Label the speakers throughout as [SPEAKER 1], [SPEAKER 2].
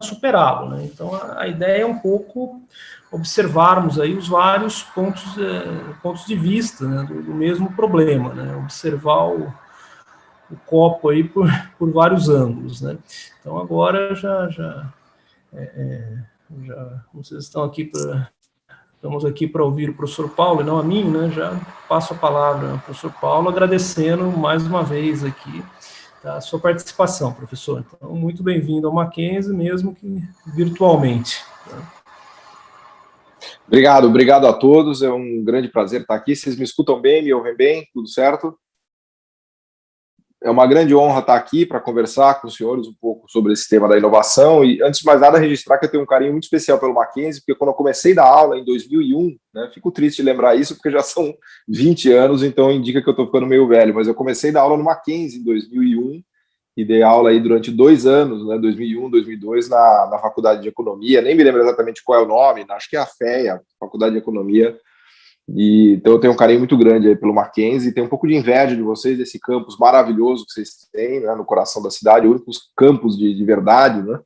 [SPEAKER 1] superá-lo, né? Então, a ideia é um pouco observarmos aí os vários pontos de vista, né, do mesmo problema, né? Observar o copo aí por vários ângulos, né? Então, agora vocês estamos aqui para ouvir o professor Paulo, e não a mim, né? Já passo a palavra ao professor Paulo, agradecendo mais uma vez aqui a sua participação, professor. Então, muito bem-vindo ao Mackenzie, mesmo que virtualmente.
[SPEAKER 2] Obrigado a todos, é um grande prazer estar aqui. Vocês me escutam bem, me ouvem bem, tudo certo? É uma grande honra estar aqui para conversar com os senhores um pouco sobre esse tema da inovação e, antes de mais nada, registrar que eu tenho um carinho muito especial pelo Mackenzie, porque quando eu comecei a dar aula em 2001, né, fico triste de lembrar isso, porque já são 20 anos, então indica que eu estou ficando meio velho, mas eu comecei a dar aula no Mackenzie em 2001 e dei aula aí durante 2 anos, né, 2001, 2002, na Faculdade de Economia, nem me lembro exatamente qual é o nome, acho que é a FEA, Faculdade de Economia. E, então eu tenho um carinho muito grande aí pelo Mackenzie, tenho um pouco de inveja de vocês, desse campus maravilhoso que vocês têm, né, no coração da cidade, o único campus de verdade, né,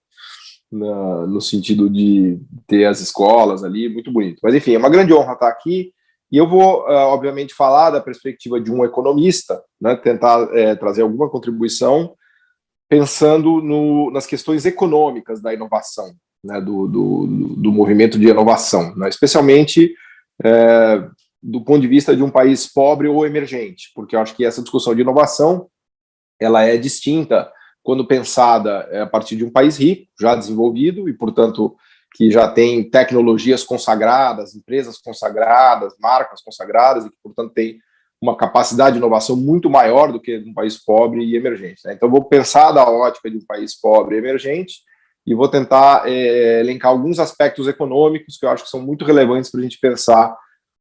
[SPEAKER 2] no sentido de ter as escolas ali, muito bonito. Mas enfim, é uma grande honra estar aqui, e eu vou, obviamente, falar da perspectiva de um economista, né, tentar trazer alguma contribuição, pensando nas questões econômicas da inovação, né, do movimento de inovação, né, especialmente do ponto de vista de um país pobre ou emergente, porque eu acho que essa discussão de inovação ela é distinta quando pensada a partir de um país rico, já desenvolvido, e, portanto, que já tem tecnologias consagradas, empresas consagradas, marcas consagradas, e que, portanto, tem uma capacidade de inovação muito maior do que um país pobre e emergente, né? Então, eu vou pensar da ótica de um país pobre e emergente, e vou tentar elencar alguns aspectos econômicos que eu acho que são muito relevantes para a gente pensar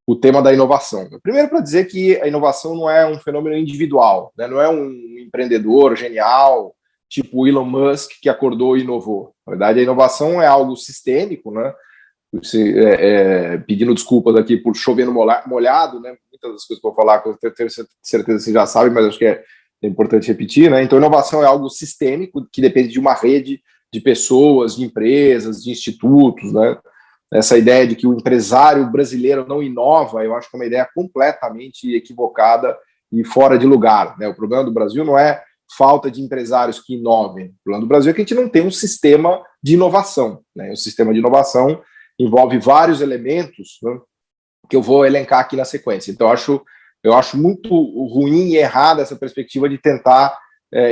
[SPEAKER 2] o tema da inovação. Primeiro, para dizer que a inovação não é um fenômeno individual, né? Não é um empreendedor genial, tipo Elon Musk, que acordou e inovou. Na verdade, a inovação é algo sistêmico, né? Pedindo desculpas aqui por chover no molhado, né? Muitas das coisas que eu vou falar, eu tenho certeza que vocês já sabem, mas acho que é importante repetir, né? Então, inovação é algo sistêmico, que depende de uma rede de pessoas, de empresas, de institutos, né? Essa ideia de que o empresário brasileiro não inova, eu acho que é uma ideia completamente equivocada e fora de lugar, né? O problema do Brasil não é falta de empresários que inovem. O problema do Brasil é que a gente não tem um sistema de inovação, né? O sistema de inovação envolve vários elementos, né, que eu vou elencar aqui na sequência. Então, eu acho muito ruim e errada essa perspectiva de tentar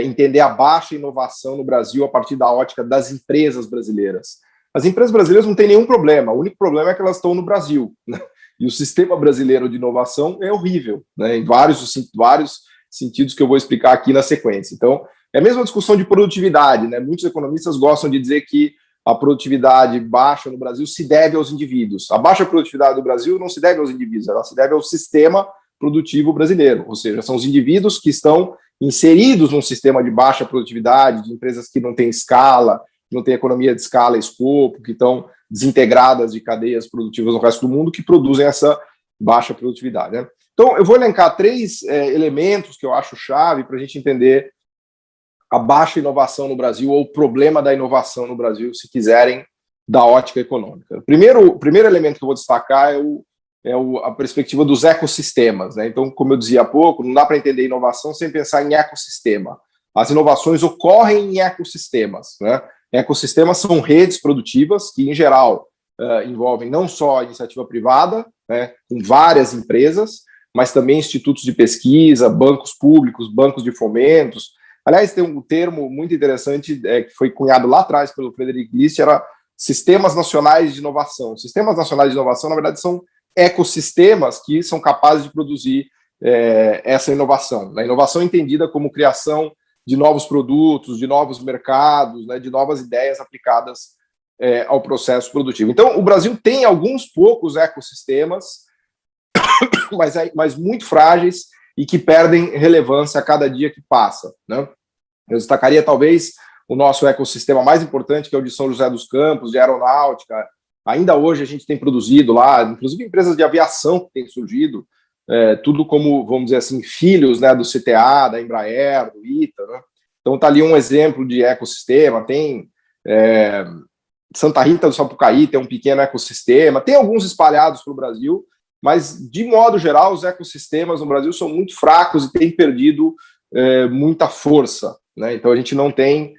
[SPEAKER 2] entender a baixa inovação no Brasil a partir da ótica das empresas brasileiras. As empresas brasileiras não têm nenhum problema, o único problema é que elas estão no Brasil, né? E o sistema brasileiro de inovação é horrível, né? Em vários sentidos que eu vou explicar aqui na sequência. Então, é a mesma discussão de produtividade, né? Muitos economistas gostam de dizer que a produtividade baixa no Brasil se deve aos indivíduos. A baixa produtividade do Brasil não se deve aos indivíduos, ela se deve ao sistema produtivo brasileiro, ou seja, são os indivíduos que estão inseridos num sistema de baixa produtividade, de empresas que não têm escala, que não têm economia de escala e escopo, que estão desintegradas de cadeias produtivas no resto do mundo, que produzem essa baixa produtividade, né? Então, eu vou elencar 3 elementos que eu acho chave para a gente entender a baixa inovação no Brasil, ou o problema da inovação no Brasil, se quiserem, da ótica econômica. O primeiro elemento que eu vou destacar a perspectiva dos ecossistemas, né? Então, como eu dizia há pouco, não dá para entender inovação sem pensar em ecossistema. As inovações ocorrem em ecossistemas, né? Ecossistemas são redes produtivas que, em geral, envolvem não só a iniciativa privada, né, com várias empresas, mas também institutos de pesquisa, bancos públicos, bancos de fomentos. Aliás, tem um termo muito interessante que foi cunhado lá atrás pelo Frederic List, era sistemas nacionais de inovação. Sistemas nacionais de inovação, na verdade, são ecossistemas que são capazes de produzir essa inovação. A inovação entendida como criação de novos produtos, de novos mercados, né, de novas ideias aplicadas ao processo produtivo. Então, o Brasil tem alguns poucos ecossistemas, mas muito frágeis e que perdem relevância a cada dia que passa, né? Eu destacaria, talvez, o nosso ecossistema mais importante, que é o de São José dos Campos, de aeronáutica. Ainda hoje a gente tem produzido lá, inclusive empresas de aviação que têm surgido, tudo como, vamos dizer assim, filhos, né, do CTA, da Embraer, do ITA, né? Então está ali um exemplo de ecossistema. Tem Santa Rita do Sapucaí tem um pequeno ecossistema, tem alguns espalhados pelo Brasil, mas, de modo geral, os ecossistemas no Brasil são muito fracos e têm perdido muita força, né? Então, a gente não tem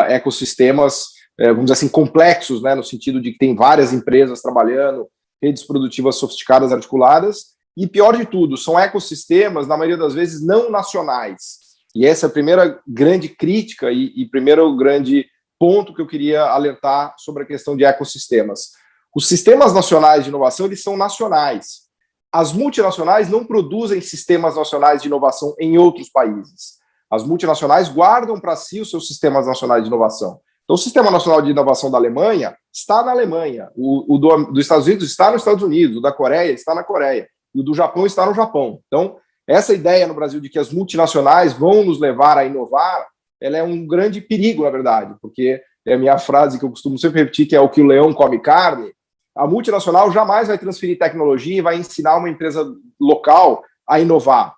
[SPEAKER 2] ecossistemas, vamos dizer assim, complexos, né? No sentido de que tem várias empresas trabalhando, redes produtivas sofisticadas, articuladas, e, pior de tudo, são ecossistemas, na maioria das vezes, não nacionais. E essa é a primeira grande crítica e primeiro grande ponto que eu queria alertar sobre a questão de ecossistemas. Os sistemas nacionais de inovação, eles são nacionais. As multinacionais não produzem sistemas nacionais de inovação em outros países. As multinacionais guardam para si os seus sistemas nacionais de inovação. Então, o Sistema Nacional de Inovação da Alemanha está na Alemanha, o dos Estados Unidos está nos Estados Unidos, o da Coreia está na Coreia, e o do Japão está no Japão. Então, essa ideia no Brasil de que as multinacionais vão nos levar a inovar, ela é um grande perigo, na verdade, porque é a minha frase que eu costumo sempre repetir, que é o que o leão come carne. A multinacional jamais vai transferir tecnologia e vai ensinar uma empresa local a inovar,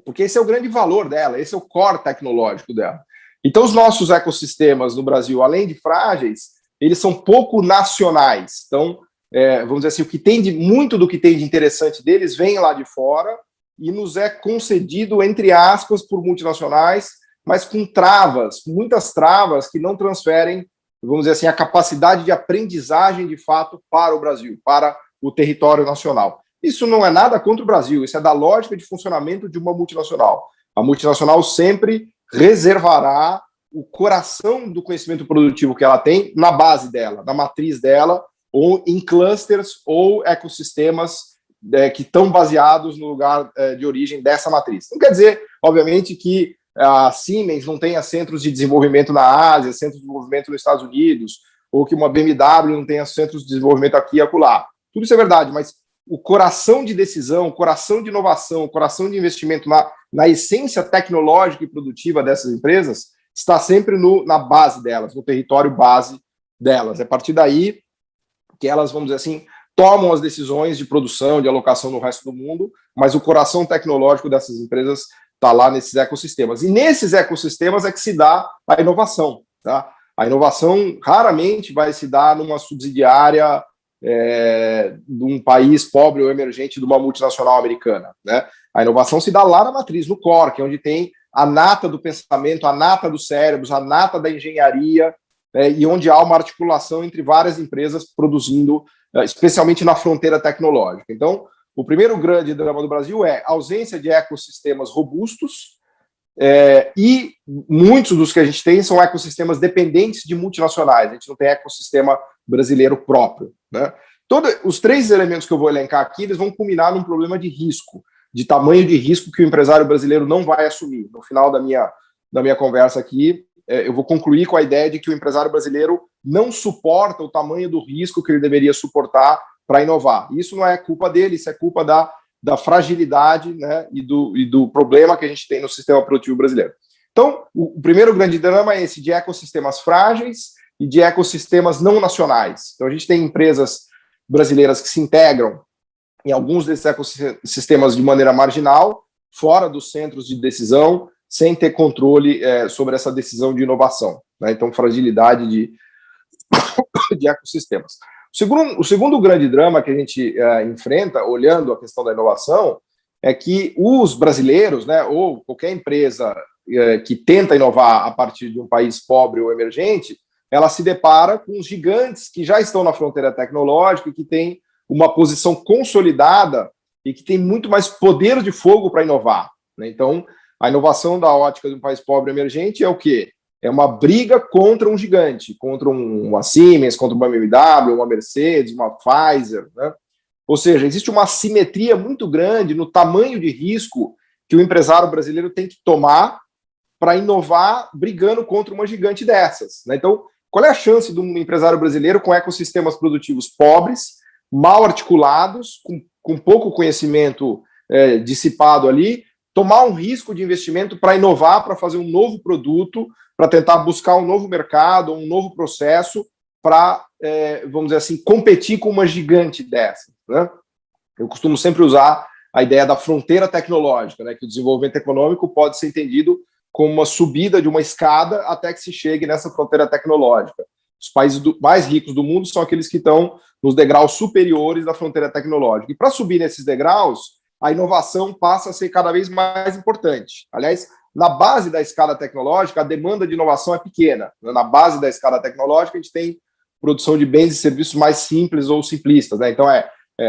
[SPEAKER 2] porque esse é o grande valor dela, esse é o core tecnológico dela. Então, os nossos ecossistemas no Brasil, além de frágeis, eles são pouco nacionais. Então, vamos dizer assim, muito do que tem de interessante deles vem lá de fora e nos é concedido, entre aspas, por multinacionais, mas com travas, muitas travas que não transferem, vamos dizer assim, a capacidade de aprendizagem de fato para o Brasil, para o território nacional. Isso não é nada contra o Brasil, isso é da lógica de funcionamento de uma multinacional. A multinacional sempre reservará o coração do conhecimento produtivo que ela tem na base dela, na matriz dela, ou em clusters ou ecossistemas que estão baseados no lugar de origem dessa matriz. Não quer dizer, obviamente, que a Siemens não tenha centros de desenvolvimento na Ásia, centros de desenvolvimento nos Estados Unidos, ou que uma BMW não tenha centros de desenvolvimento aqui e acolá. Tudo isso é verdade, mas o coração de decisão, o coração de inovação, o coração de investimento na essência tecnológica e produtiva dessas empresas está sempre na base delas, no território base delas. É a partir daí que elas, vamos dizer assim, tomam as decisões de produção, de alocação no resto do mundo, mas o coração tecnológico dessas empresas está lá nesses ecossistemas. E nesses ecossistemas é que se dá a inovação. Tá? A inovação raramente vai se dar numa subsidiária de um país pobre ou emergente de uma multinacional americana. Né? A inovação se dá lá na matriz, no core, que é onde tem a nata do pensamento, a nata dos cérebros, a nata da engenharia, e onde há uma articulação entre várias empresas produzindo, especialmente na fronteira tecnológica. Então, o primeiro grande drama do Brasil é a ausência de ecossistemas robustos, e muitos dos que a gente tem são ecossistemas dependentes de multinacionais. A gente não tem ecossistema brasileiro próprio. Né? Os três elementos que eu vou elencar aqui, eles vão culminar num problema de risco, de tamanho de risco que o empresário brasileiro não vai assumir. No final da minha conversa aqui, eu vou concluir com a ideia de que o empresário brasileiro não suporta o tamanho do risco que ele deveria suportar para inovar. Isso não é culpa dele, isso é culpa da fragilidade, né, e do problema que a gente tem no sistema produtivo brasileiro. Então, o primeiro grande drama é esse de ecossistemas frágeis e de ecossistemas não nacionais. Então, a gente tem empresas brasileiras que se integram em alguns desses ecossistemas de maneira marginal, fora dos centros de decisão, sem ter controle sobre essa decisão de inovação. Né? Então, fragilidade de ecossistemas. O segundo grande drama que a gente enfrenta, olhando a questão da inovação, é que os brasileiros, né, ou qualquer empresa que tenta inovar a partir de um país pobre ou emergente, ela se depara com os gigantes que já estão na fronteira tecnológica, que têm uma posição consolidada e que tem muito mais poder de fogo para inovar. Né? Então, a inovação da ótica de um país pobre emergente é o quê? É uma briga contra um gigante, contra uma Siemens, contra uma BMW, uma Mercedes, uma Pfizer. Né? Ou seja, existe uma assimetria muito grande no tamanho de risco que o empresário brasileiro tem que tomar para inovar brigando contra uma gigante dessas. Né? Então, qual é a chance de um empresário brasileiro com ecossistemas produtivos pobres, mal articulados, com pouco conhecimento dissipado ali, tomar um risco de investimento para inovar, para fazer um novo produto, para tentar buscar um novo mercado, um novo processo, para, vamos dizer assim, competir com uma gigante dessa. Né? Eu costumo sempre usar a ideia da fronteira tecnológica, né, que o desenvolvimento econômico pode ser entendido como uma subida de uma escada até que se chegue nessa fronteira tecnológica. Os países mais ricos do mundo são aqueles que estão nos degraus superiores da fronteira tecnológica. E para subir nesses degraus, a inovação passa a ser cada vez mais importante. Aliás, na base da escala tecnológica, a demanda de inovação é pequena. Na base da escala tecnológica, a gente tem produção de bens e serviços mais simples ou simplistas, né? Então,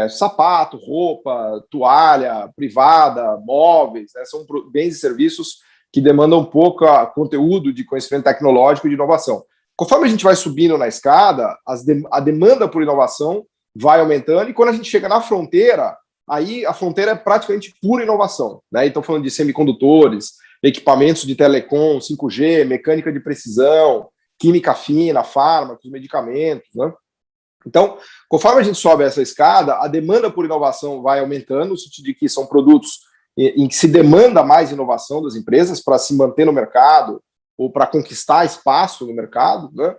[SPEAKER 2] sapato, roupa, toalha privada, móveis, né? São bens e serviços que demandam pouco conteúdo de conhecimento tecnológico e de inovação. Conforme a gente vai subindo na escada, a demanda por inovação vai aumentando, e quando a gente chega na fronteira, aí a fronteira é praticamente pura inovação, né? Então, falando de semicondutores, equipamentos de telecom, 5G, mecânica de precisão, química fina, fármacos, medicamentos, né? Então, conforme a gente sobe essa escada, a demanda por inovação vai aumentando, no sentido de que são produtos em que se demanda mais inovação das empresas para se manter no mercado ou para conquistar espaço no mercado, né?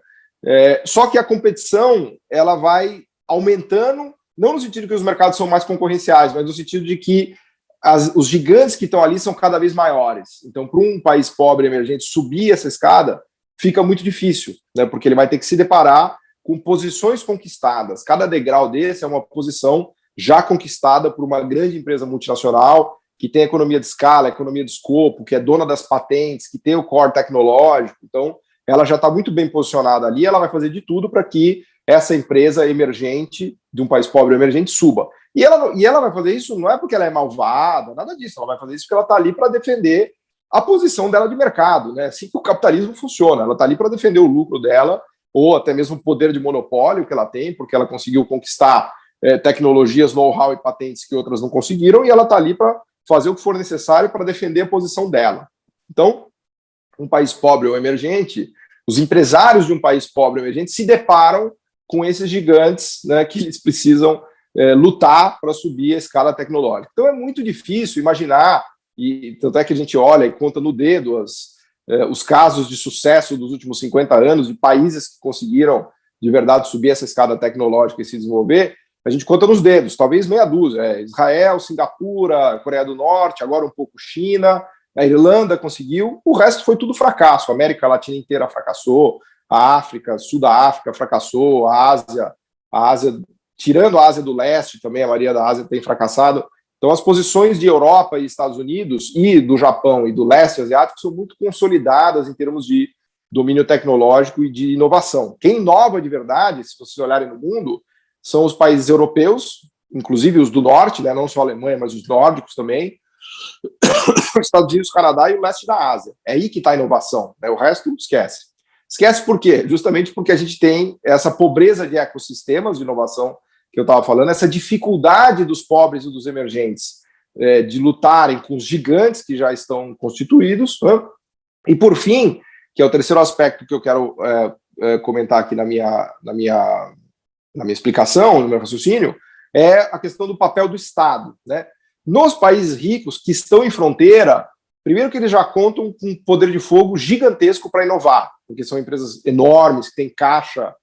[SPEAKER 2] Só que a competição ela vai aumentando, não no sentido que os mercados são mais concorrenciais, mas no sentido de que os gigantes que estão ali são cada vez maiores. Então, para um país pobre e emergente subir essa escada, fica muito difícil, né? Porque ele vai ter que se deparar com posições conquistadas. Cada degrau desse é uma posição já conquistada por uma grande empresa multinacional, que tem economia de escala, economia de escopo, que é dona das patentes, que tem o core tecnológico. Então, ela já está muito bem posicionada ali, ela vai fazer de tudo para que essa empresa emergente, de um país pobre ou emergente, suba. E ela vai fazer isso não é porque ela é malvada, nada disso, ela vai fazer isso porque ela está ali para defender a posição dela de mercado, né? Assim que o capitalismo funciona, ela está ali para defender o lucro dela, ou até mesmo o poder de monopólio que ela tem, porque ela conseguiu conquistar tecnologias, know-how e patentes que outras não conseguiram, e ela está ali para fazer o que for necessário para defender a posição dela. Então, um país pobre ou emergente, os empresários de um país pobre ou emergente se deparam com esses gigantes, né, que eles precisam lutar para subir a escala tecnológica. Então, é muito difícil imaginar, e tanto é que a gente olha e conta no dedo os casos de sucesso dos últimos 50 anos, de países que conseguiram, de verdade, subir essa escada tecnológica e se desenvolver, a gente conta nos dedos, talvez meia dúzia. Israel, Singapura, Coreia do Norte, agora um pouco China, a Irlanda conseguiu, o resto foi tudo fracasso. A América Latina inteira fracassou, a África, Sul da África fracassou, a Ásia, tirando a Ásia do Leste também, a maioria da Ásia tem fracassado. Então, as posições de Europa e Estados Unidos e do Japão e do leste asiático são muito consolidadas em termos de domínio tecnológico e de inovação. Quem inova de verdade, se vocês olharem no mundo, são os países europeus, inclusive os do norte, né, não só a Alemanha, mas os nórdicos também, os Estados Unidos, o Canadá e o leste da Ásia. É aí que está a inovação, né? O resto esquece. Esquece por quê? Justamente porque a gente tem essa pobreza de ecossistemas de inovação que eu estava falando, essa dificuldade dos pobres e dos emergentes de lutarem com os gigantes que já estão constituídos, né? E por fim, que é o terceiro aspecto que eu quero comentar aqui na minha explicação, no meu raciocínio, é a questão do papel do Estado, né? Nos países ricos que estão em fronteira, primeiro que eles já contam com um poder de fogo gigantesco para inovar, porque são empresas enormes, que têm caixa.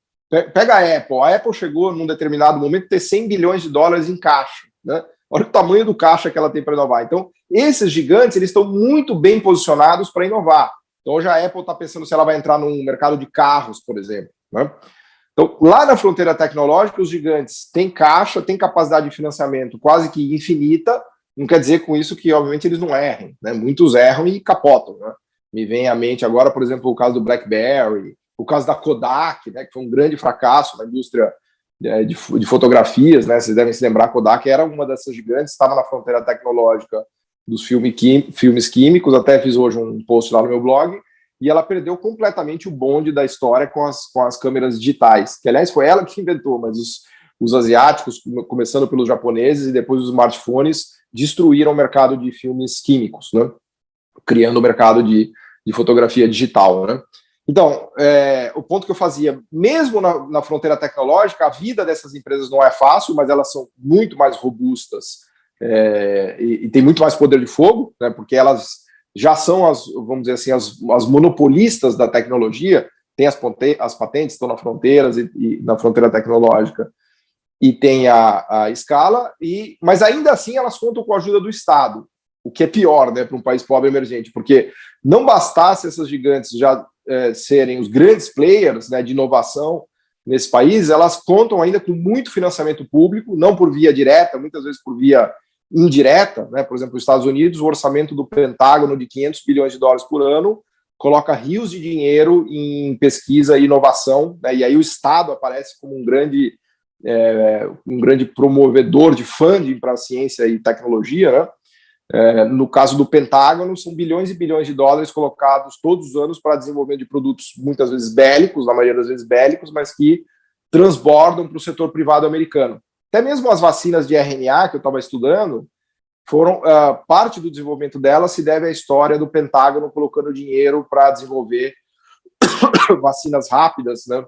[SPEAKER 2] Pega a Apple chegou num determinado momento a ter 100 bilhões de dólares em caixa, né? Olha o tamanho do caixa que ela tem para inovar. Então, esses gigantes, eles estão muito bem posicionados para inovar. Então, hoje a Apple está pensando se ela vai entrar no mercado de carros, por exemplo, né? Então, lá na fronteira tecnológica, os gigantes têm caixa, têm capacidade de financiamento quase que infinita. Não quer dizer com isso que, obviamente, eles não errem, né? Muitos erram e capotam, né? Me vem à mente agora, por exemplo, o caso do BlackBerry, o caso da Kodak, né, que foi um grande fracasso na indústria de fotografias, né? Vocês devem se lembrar, a Kodak era uma dessas gigantes, estava na fronteira tecnológica dos filmes químicos, até fiz hoje um post lá no meu blog, e ela perdeu completamente o bonde da história com as câmeras digitais, que, aliás, foi ela que inventou, mas os asiáticos, começando pelos japoneses e depois os smartphones, destruíram o mercado de filmes químicos, né? Criando o mercado de fotografia digital, né? Então, o ponto que eu fazia, mesmo na fronteira tecnológica, a vida dessas empresas não é fácil, mas elas são muito mais robustas e têm muito mais poder de fogo, né? Porque elas já são vamos dizer assim, as monopolistas da tecnologia, tem as patentes, estão nas fronteiras e na fronteira tecnológica, e tem a escala, mas ainda assim elas contam com a ajuda do Estado, o que é pior, né, para um país pobre emergente, porque não bastasse essas gigantes já serem os grandes players, né, de inovação nesse país, elas contam ainda com muito financiamento público, não por via direta, muitas vezes por via indireta, né? Por exemplo, os Estados Unidos, o orçamento do Pentágono de 500 bilhões de dólares por ano coloca rios de dinheiro em pesquisa e inovação, né? E aí o Estado aparece como um grande promovedor de funding para a ciência e tecnologia, né? No caso do Pentágono, são bilhões e bilhões de dólares colocados todos os anos para desenvolvimento de produtos muitas vezes bélicos, na maioria das vezes bélicos, mas que transbordam para o setor privado americano. Até mesmo as vacinas de RNA que eu estava estudando, parte do desenvolvimento delas se deve à história do Pentágono colocando dinheiro para desenvolver vacinas rápidas, né?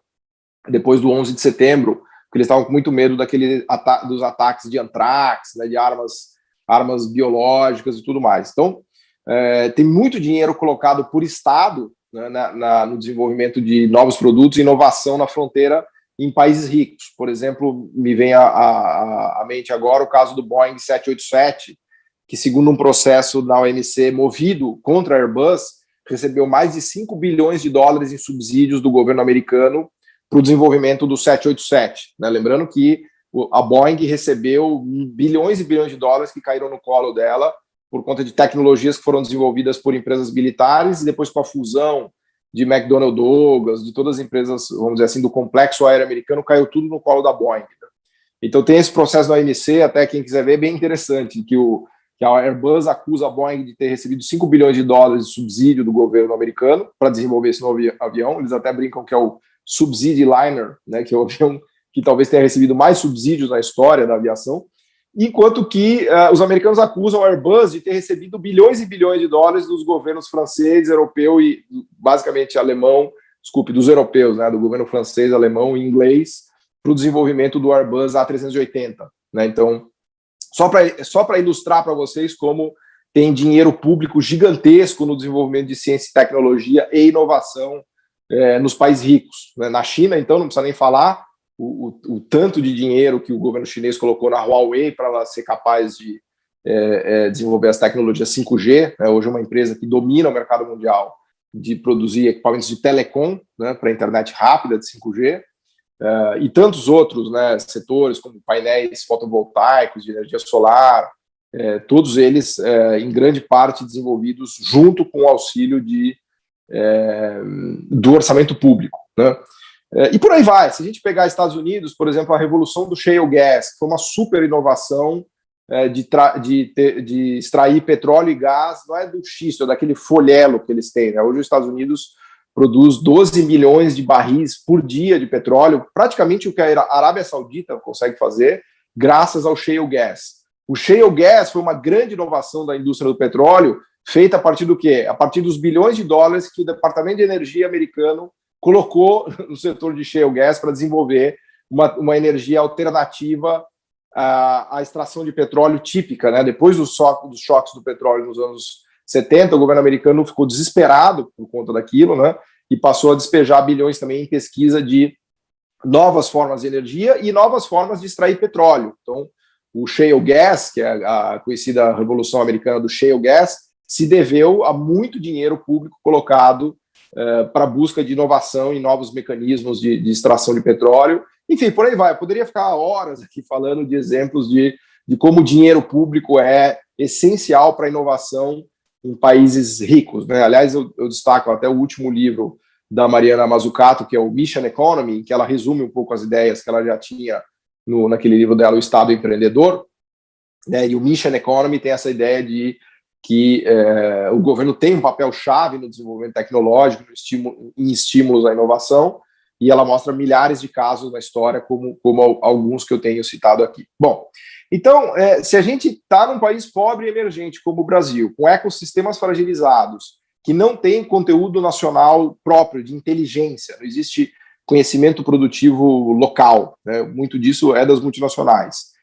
[SPEAKER 2] Depois do 11 de setembro, porque eles estavam com muito medo dos ataques de antrax, né, de armas biológicas e tudo mais. Então, tem muito dinheiro colocado por Estado, né, no desenvolvimento de novos produtos e inovação na fronteira em países ricos. Por exemplo, me vem à mente agora o caso do Boeing 787, que, segundo um processo na OMC movido contra a Airbus, recebeu mais de 5 bilhões de dólares em subsídios do governo americano para o desenvolvimento do 787. Né? Lembrando que a Boeing recebeu bilhões e bilhões de dólares que caíram no colo dela por conta de tecnologias que foram desenvolvidas por empresas militares e depois com a fusão de McDonnell Douglas, de todas as empresas, vamos dizer assim, do complexo aéreo americano, caiu tudo no colo da Boeing. Então tem esse processo da OMC, até quem quiser ver, bem interessante, que a Airbus acusa a Boeing de ter recebido 5 bilhões de dólares de subsídio do governo americano para desenvolver esse novo avião. Eles até brincam que é o Subsidy Liner, né, que é o avião que talvez tenha recebido mais subsídios na história da aviação, enquanto que os americanos acusam a Airbus de ter recebido bilhões e bilhões de dólares dos governos francês, europeu e basicamente alemão, dos europeus, né, do governo francês, alemão e inglês, para o desenvolvimento do Airbus A380. Né? Então, só para ilustrar para vocês como tem dinheiro público gigantesco no desenvolvimento de ciência e tecnologia e inovação nos países ricos. Né? Na China, então, não precisa nem falar, o tanto de dinheiro que o governo chinês colocou na Huawei para ela ser capaz de desenvolver as tecnologias 5G, né? Hoje é uma empresa que domina o mercado mundial de produzir equipamentos de telecom, né, para a internet rápida de 5G, e tantos outros, né, setores como painéis fotovoltaicos, de energia solar, todos eles em grande parte desenvolvidos junto com o auxílio do orçamento público, né? E por aí vai. Se a gente pegar Estados Unidos, por exemplo, a revolução do shale gas, que foi uma super inovação de extrair petróleo e gás, não é do xisto, é daquele folhelo que eles têm. Né? Hoje os Estados Unidos produz 12 milhões de barris por dia de petróleo, praticamente o que a Arábia Saudita consegue fazer, graças ao shale gas. O shale gas foi uma grande inovação da indústria do petróleo, feita a partir do quê? A partir dos bilhões de dólares que o Departamento de Energia americano colocou no setor de shale gas para desenvolver uma energia alternativa à extração de petróleo típica. Né? Depois dos choques do petróleo nos anos 70, o governo americano ficou desesperado por conta daquilo, né? E passou a despejar bilhões também em pesquisa de novas formas de energia e novas formas de extrair petróleo. Então, o shale gas, que é a conhecida revolução americana do shale gas, se deveu a muito dinheiro público colocado para a busca de inovação em novos mecanismos de extração de petróleo. Enfim, por aí vai. Eu poderia ficar horas aqui falando de exemplos de como o dinheiro público é essencial para a inovação em países ricos. Né? Aliás, eu destaco até o último livro da Mariana Mazzucato, que é o Mission Economy, em que ela resume um pouco as ideias que ela já tinha naquele livro dela, O Estado Empreendedor. Né? E o Mission Economy tem essa ideia de que o governo tem um papel-chave no desenvolvimento tecnológico, em estímulos à inovação, e ela mostra milhares de casos na história, como alguns que eu tenho citado aqui. Bom, então, se a gente está num país pobre e emergente como o Brasil, com ecossistemas fragilizados, que não tem conteúdo nacional próprio de inteligência, não existe conhecimento produtivo local, né? Muito disso é das multinacionais.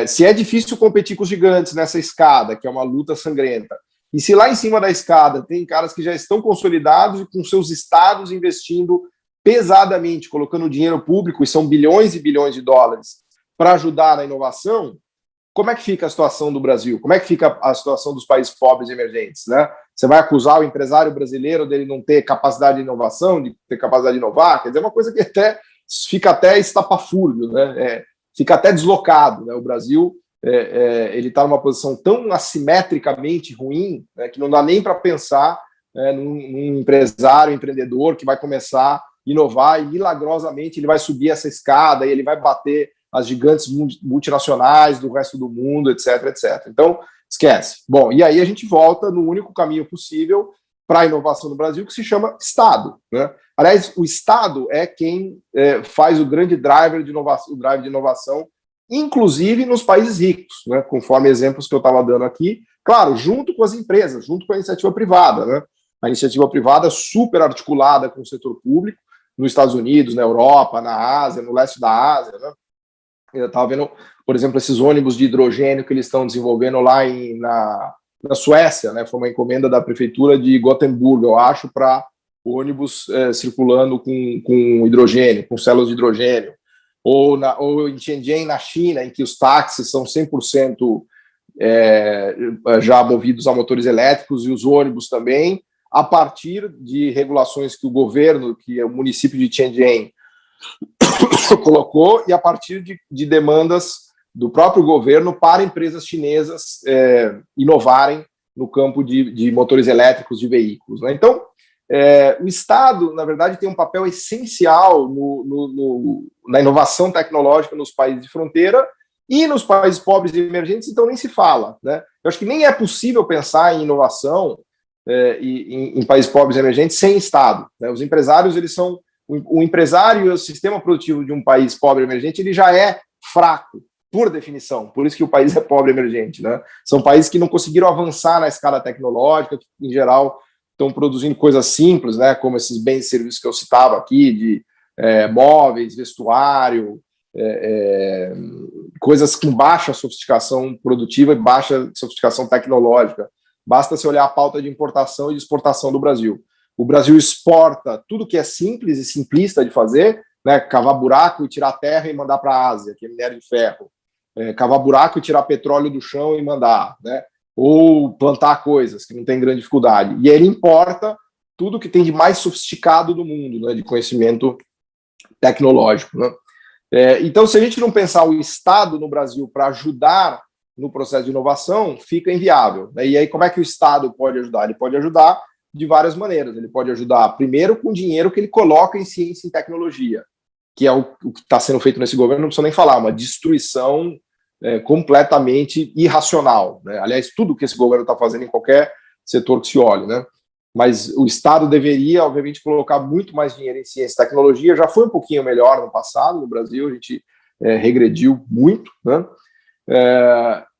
[SPEAKER 2] Se é difícil competir com os gigantes nessa escada, que é uma luta sangrenta, e se lá em cima da escada tem caras que já estão consolidados e com seus estados investindo pesadamente, colocando dinheiro público, e são bilhões e bilhões de dólares, para ajudar na inovação, como é que fica a situação do Brasil? Como é que fica a situação dos países pobres e emergentes? Né? Você vai acusar o empresário brasileiro dele não ter capacidade de inovação, de ter capacidade de inovar? Quer dizer, é uma coisa que até fica até estapafúrdio, né? Fica até deslocado, né? O Brasil ele está numa posição tão assimetricamente ruim, né, que não dá nem para pensar num empresário, empreendedor que vai começar a inovar e milagrosamente ele vai subir essa escada e ele vai bater as gigantes multinacionais do resto do mundo, etc, etc. Então, esquece. Bom, e aí a gente volta no único caminho possível para a inovação no Brasil, que se chama Estado, né? Aliás, o Estado é quem faz o grande driver de inovação, inclusive nos países ricos, né? Conforme exemplos que eu estava dando aqui, claro, junto com as empresas, junto com a iniciativa privada, né? A iniciativa privada é super articulada com o setor público, nos Estados Unidos, na Europa, na Ásia, no leste da Ásia, né? Eu estava vendo, por exemplo, esses ônibus de hidrogênio que eles estão desenvolvendo lá na Suécia, né? Foi uma encomenda da prefeitura de Gotemburgo, eu acho, para ônibus circulando com hidrogênio, com células de hidrogênio. Ou em Shenzhen, na China, em que os táxis são 100% já movidos a motores elétricos e os ônibus também, a partir de regulações que o governo, que é o município de Shenzhen, colocou, e a partir de demandas do próprio governo para empresas chinesas inovarem no campo de motores elétricos de veículos, né? Então, o Estado, na verdade, tem um papel essencial na inovação tecnológica nos países de fronteira e nos países pobres e emergentes, então nem se fala, né? Eu acho que nem é possível pensar em inovação em países pobres e emergentes sem Estado, né? Os empresários, eles são... O empresário e o sistema produtivo de um país pobre e emergente, ele já é fraco, por definição, por isso que o país é pobre e emergente, né? São países que não conseguiram avançar na escala tecnológica, que, em geral, estão produzindo coisas simples, né, como esses bens e serviços que eu citava aqui, de móveis, vestuário, coisas com baixa sofisticação produtiva e baixa sofisticação tecnológica. Basta se olhar a pauta de importação e de exportação do Brasil. O Brasil exporta tudo que é simples e simplista de fazer, né, cavar buraco e tirar terra e mandar para a Ásia, que é minério de ferro. Cavar buraco e tirar petróleo do chão e mandar, né? Ou plantar coisas que não tem grande dificuldade. E ele importa tudo que tem de mais sofisticado do mundo, né, de conhecimento tecnológico, né? Então, se a gente não pensar o Estado no Brasil para ajudar no processo de inovação, fica inviável, né? E aí, como é que o Estado pode ajudar? Ele pode ajudar de várias maneiras. Ele pode ajudar, primeiro, com o dinheiro que ele coloca em ciência e tecnologia, que é o que está sendo feito nesse governo, não precisa nem falar, uma destruição completamente irracional, né? Aliás, tudo que esse governo está fazendo em qualquer setor que se olhe, né? Mas o Estado deveria, obviamente, colocar muito mais dinheiro em ciência e tecnologia. Já foi um pouquinho melhor no passado, no Brasil, a gente regrediu muito, né?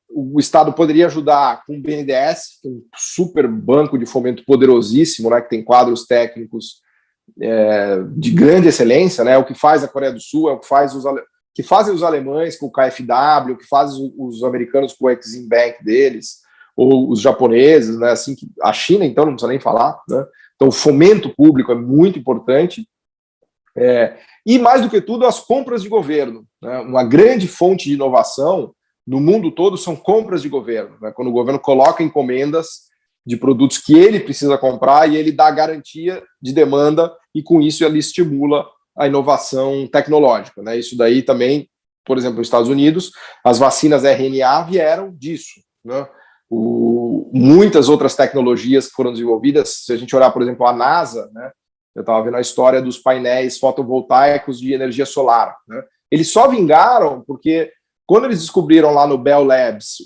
[SPEAKER 2] O Estado poderia ajudar com o BNDES, um super banco de fomento poderosíssimo, né, que tem quadros técnicos de grande excelência, né? O que faz a Coreia do Sul, é o que fazem os alemães com o KfW, o que fazem os americanos com o Exim Bank deles, ou os japoneses, né? Assim, a China, então, não precisa nem falar, né? Então, o fomento público é muito importante. E, mais do que tudo, as compras de governo, né? Uma grande fonte de inovação no mundo todo são compras de governo, né? Quando o governo coloca encomendas de produtos que ele precisa comprar e ele dá garantia de demanda e, com isso, ele estimula a inovação tecnológica, né? Isso daí também, por exemplo, nos Estados Unidos, as vacinas RNA vieram disso, né? Muitas outras tecnologias que foram desenvolvidas, se a gente olhar, por exemplo, a NASA, né? Eu estava vendo a história dos painéis fotovoltaicos de energia solar, né? Eles só vingaram porque, quando eles descobriram lá no Bell Labs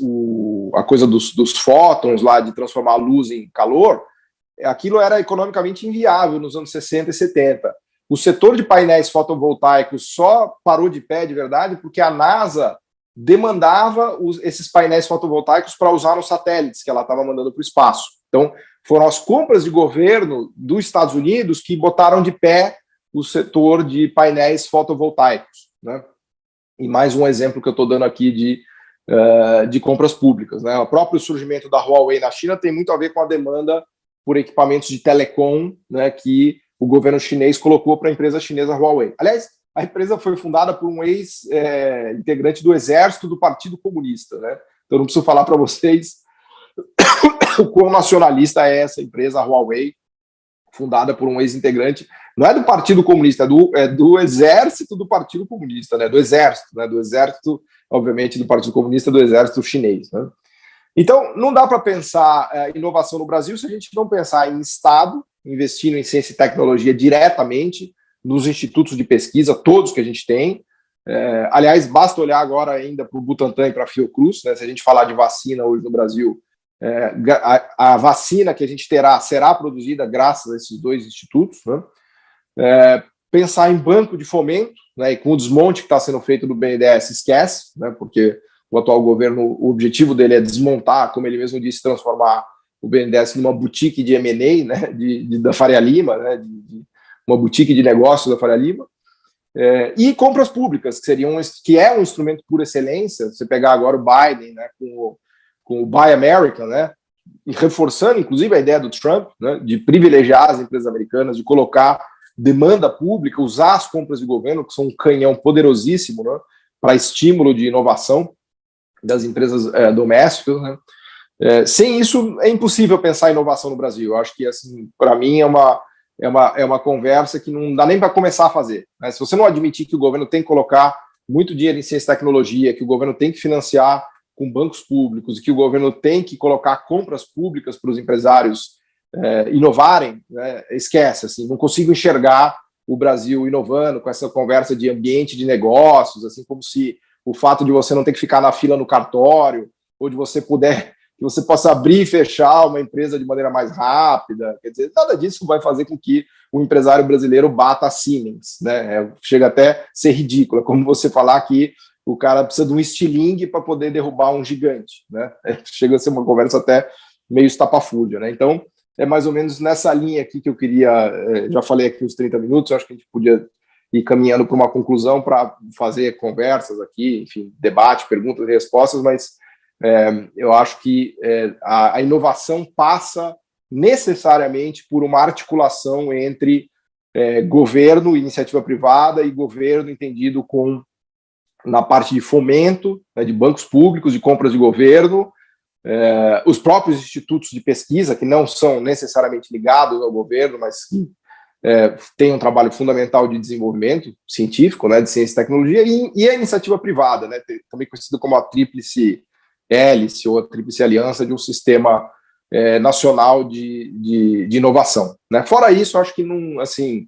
[SPEAKER 2] a coisa dos fótons lá, de transformar a luz em calor, aquilo era economicamente inviável nos anos 60 e 70. O setor de painéis fotovoltaicos só parou de pé de verdade porque a NASA demandava esses painéis fotovoltaicos para usar nos satélites que ela estava mandando para o espaço. Então, foram as compras de governo dos Estados Unidos que botaram de pé o setor de painéis fotovoltaicos, né? E mais um exemplo que eu estou dando aqui de compras públicas, né? O próprio surgimento da Huawei na China tem muito a ver com a demanda por equipamentos de telecom, né, que o governo chinês colocou para a empresa chinesa Huawei. Aliás, a empresa foi fundada por um ex-integrante do exército do Partido Comunista, né? Então não preciso falar para vocês o quão nacionalista é essa empresa, a Huawei, fundada por um ex-integrante, não é do Partido Comunista, é do exército do Partido Comunista, né? Do exército, obviamente, do Partido Comunista, do exército chinês, né? Então, não dá para pensar inovação no Brasil se a gente não pensar em Estado, investindo em ciência e tecnologia diretamente, nos institutos de pesquisa, todos que a gente tem. Aliás, basta olhar agora ainda para o Butantan e para a Fiocruz, né? Se a gente falar de vacina hoje no Brasil, a vacina que a gente terá será produzida graças a esses dois institutos, né? Pensar em banco de fomento, né? E com o desmonte que está sendo feito do BNDES, esquece, né? Porque o atual governo, o objetivo dele é desmontar, como ele mesmo disse, transformar o BNDES numa boutique de M&A, né? Da Faria Lima, né? Uma boutique de negócios da Faria Lima. E compras públicas, que é um instrumento por excelência. Você pegar agora o Biden, né, com o Buy American, né, e reforçando, inclusive, a ideia do Trump, né, de privilegiar as empresas americanas, de colocar demanda pública, usar as compras de governo, que são um canhão poderosíssimo, né, para estímulo de inovação das empresas domésticas. Né. Sem isso, é impossível pensar em inovação no Brasil. Eu acho que, assim, para mim, é uma conversa que não dá nem para começar a fazer, né? Se você não admitir que o governo tem que colocar muito dinheiro em ciência e tecnologia, que o governo tem que financiar com bancos públicos, que o governo tem que colocar compras públicas para os empresários inovarem, né? Esquece, assim, não consigo enxergar o Brasil inovando com essa conversa de ambiente de negócios, assim, como se o fato de você não ter que ficar na fila no cartório, ou de você que você possa abrir e fechar uma empresa de maneira mais rápida. Quer dizer, nada disso vai fazer com que o empresário brasileiro bata a Siemens, né? Chega até a ser ridículo, é como você falar que o cara precisa de um estilingue para poder derrubar um gigante, né? Chega a ser uma conversa até meio estapafúrdia, né? Então, é mais ou menos nessa linha aqui que eu queria, já falei aqui uns 30 minutos, acho que a gente podia ir caminhando para uma conclusão para fazer conversas aqui, enfim, debate, perguntas e respostas, mas eu acho que a inovação passa necessariamente por uma articulação entre governo, iniciativa privada, e governo entendido na parte de fomento, né, de bancos públicos, de compras de governo, os próprios institutos de pesquisa, que não são necessariamente ligados ao governo, mas que têm um trabalho fundamental de desenvolvimento científico, né, de ciência e tecnologia, e a iniciativa privada, né, também conhecida como a tríplice hélice ou a tríplice aliança de um sistema nacional de inovação, né? Fora isso, eu acho que não, assim,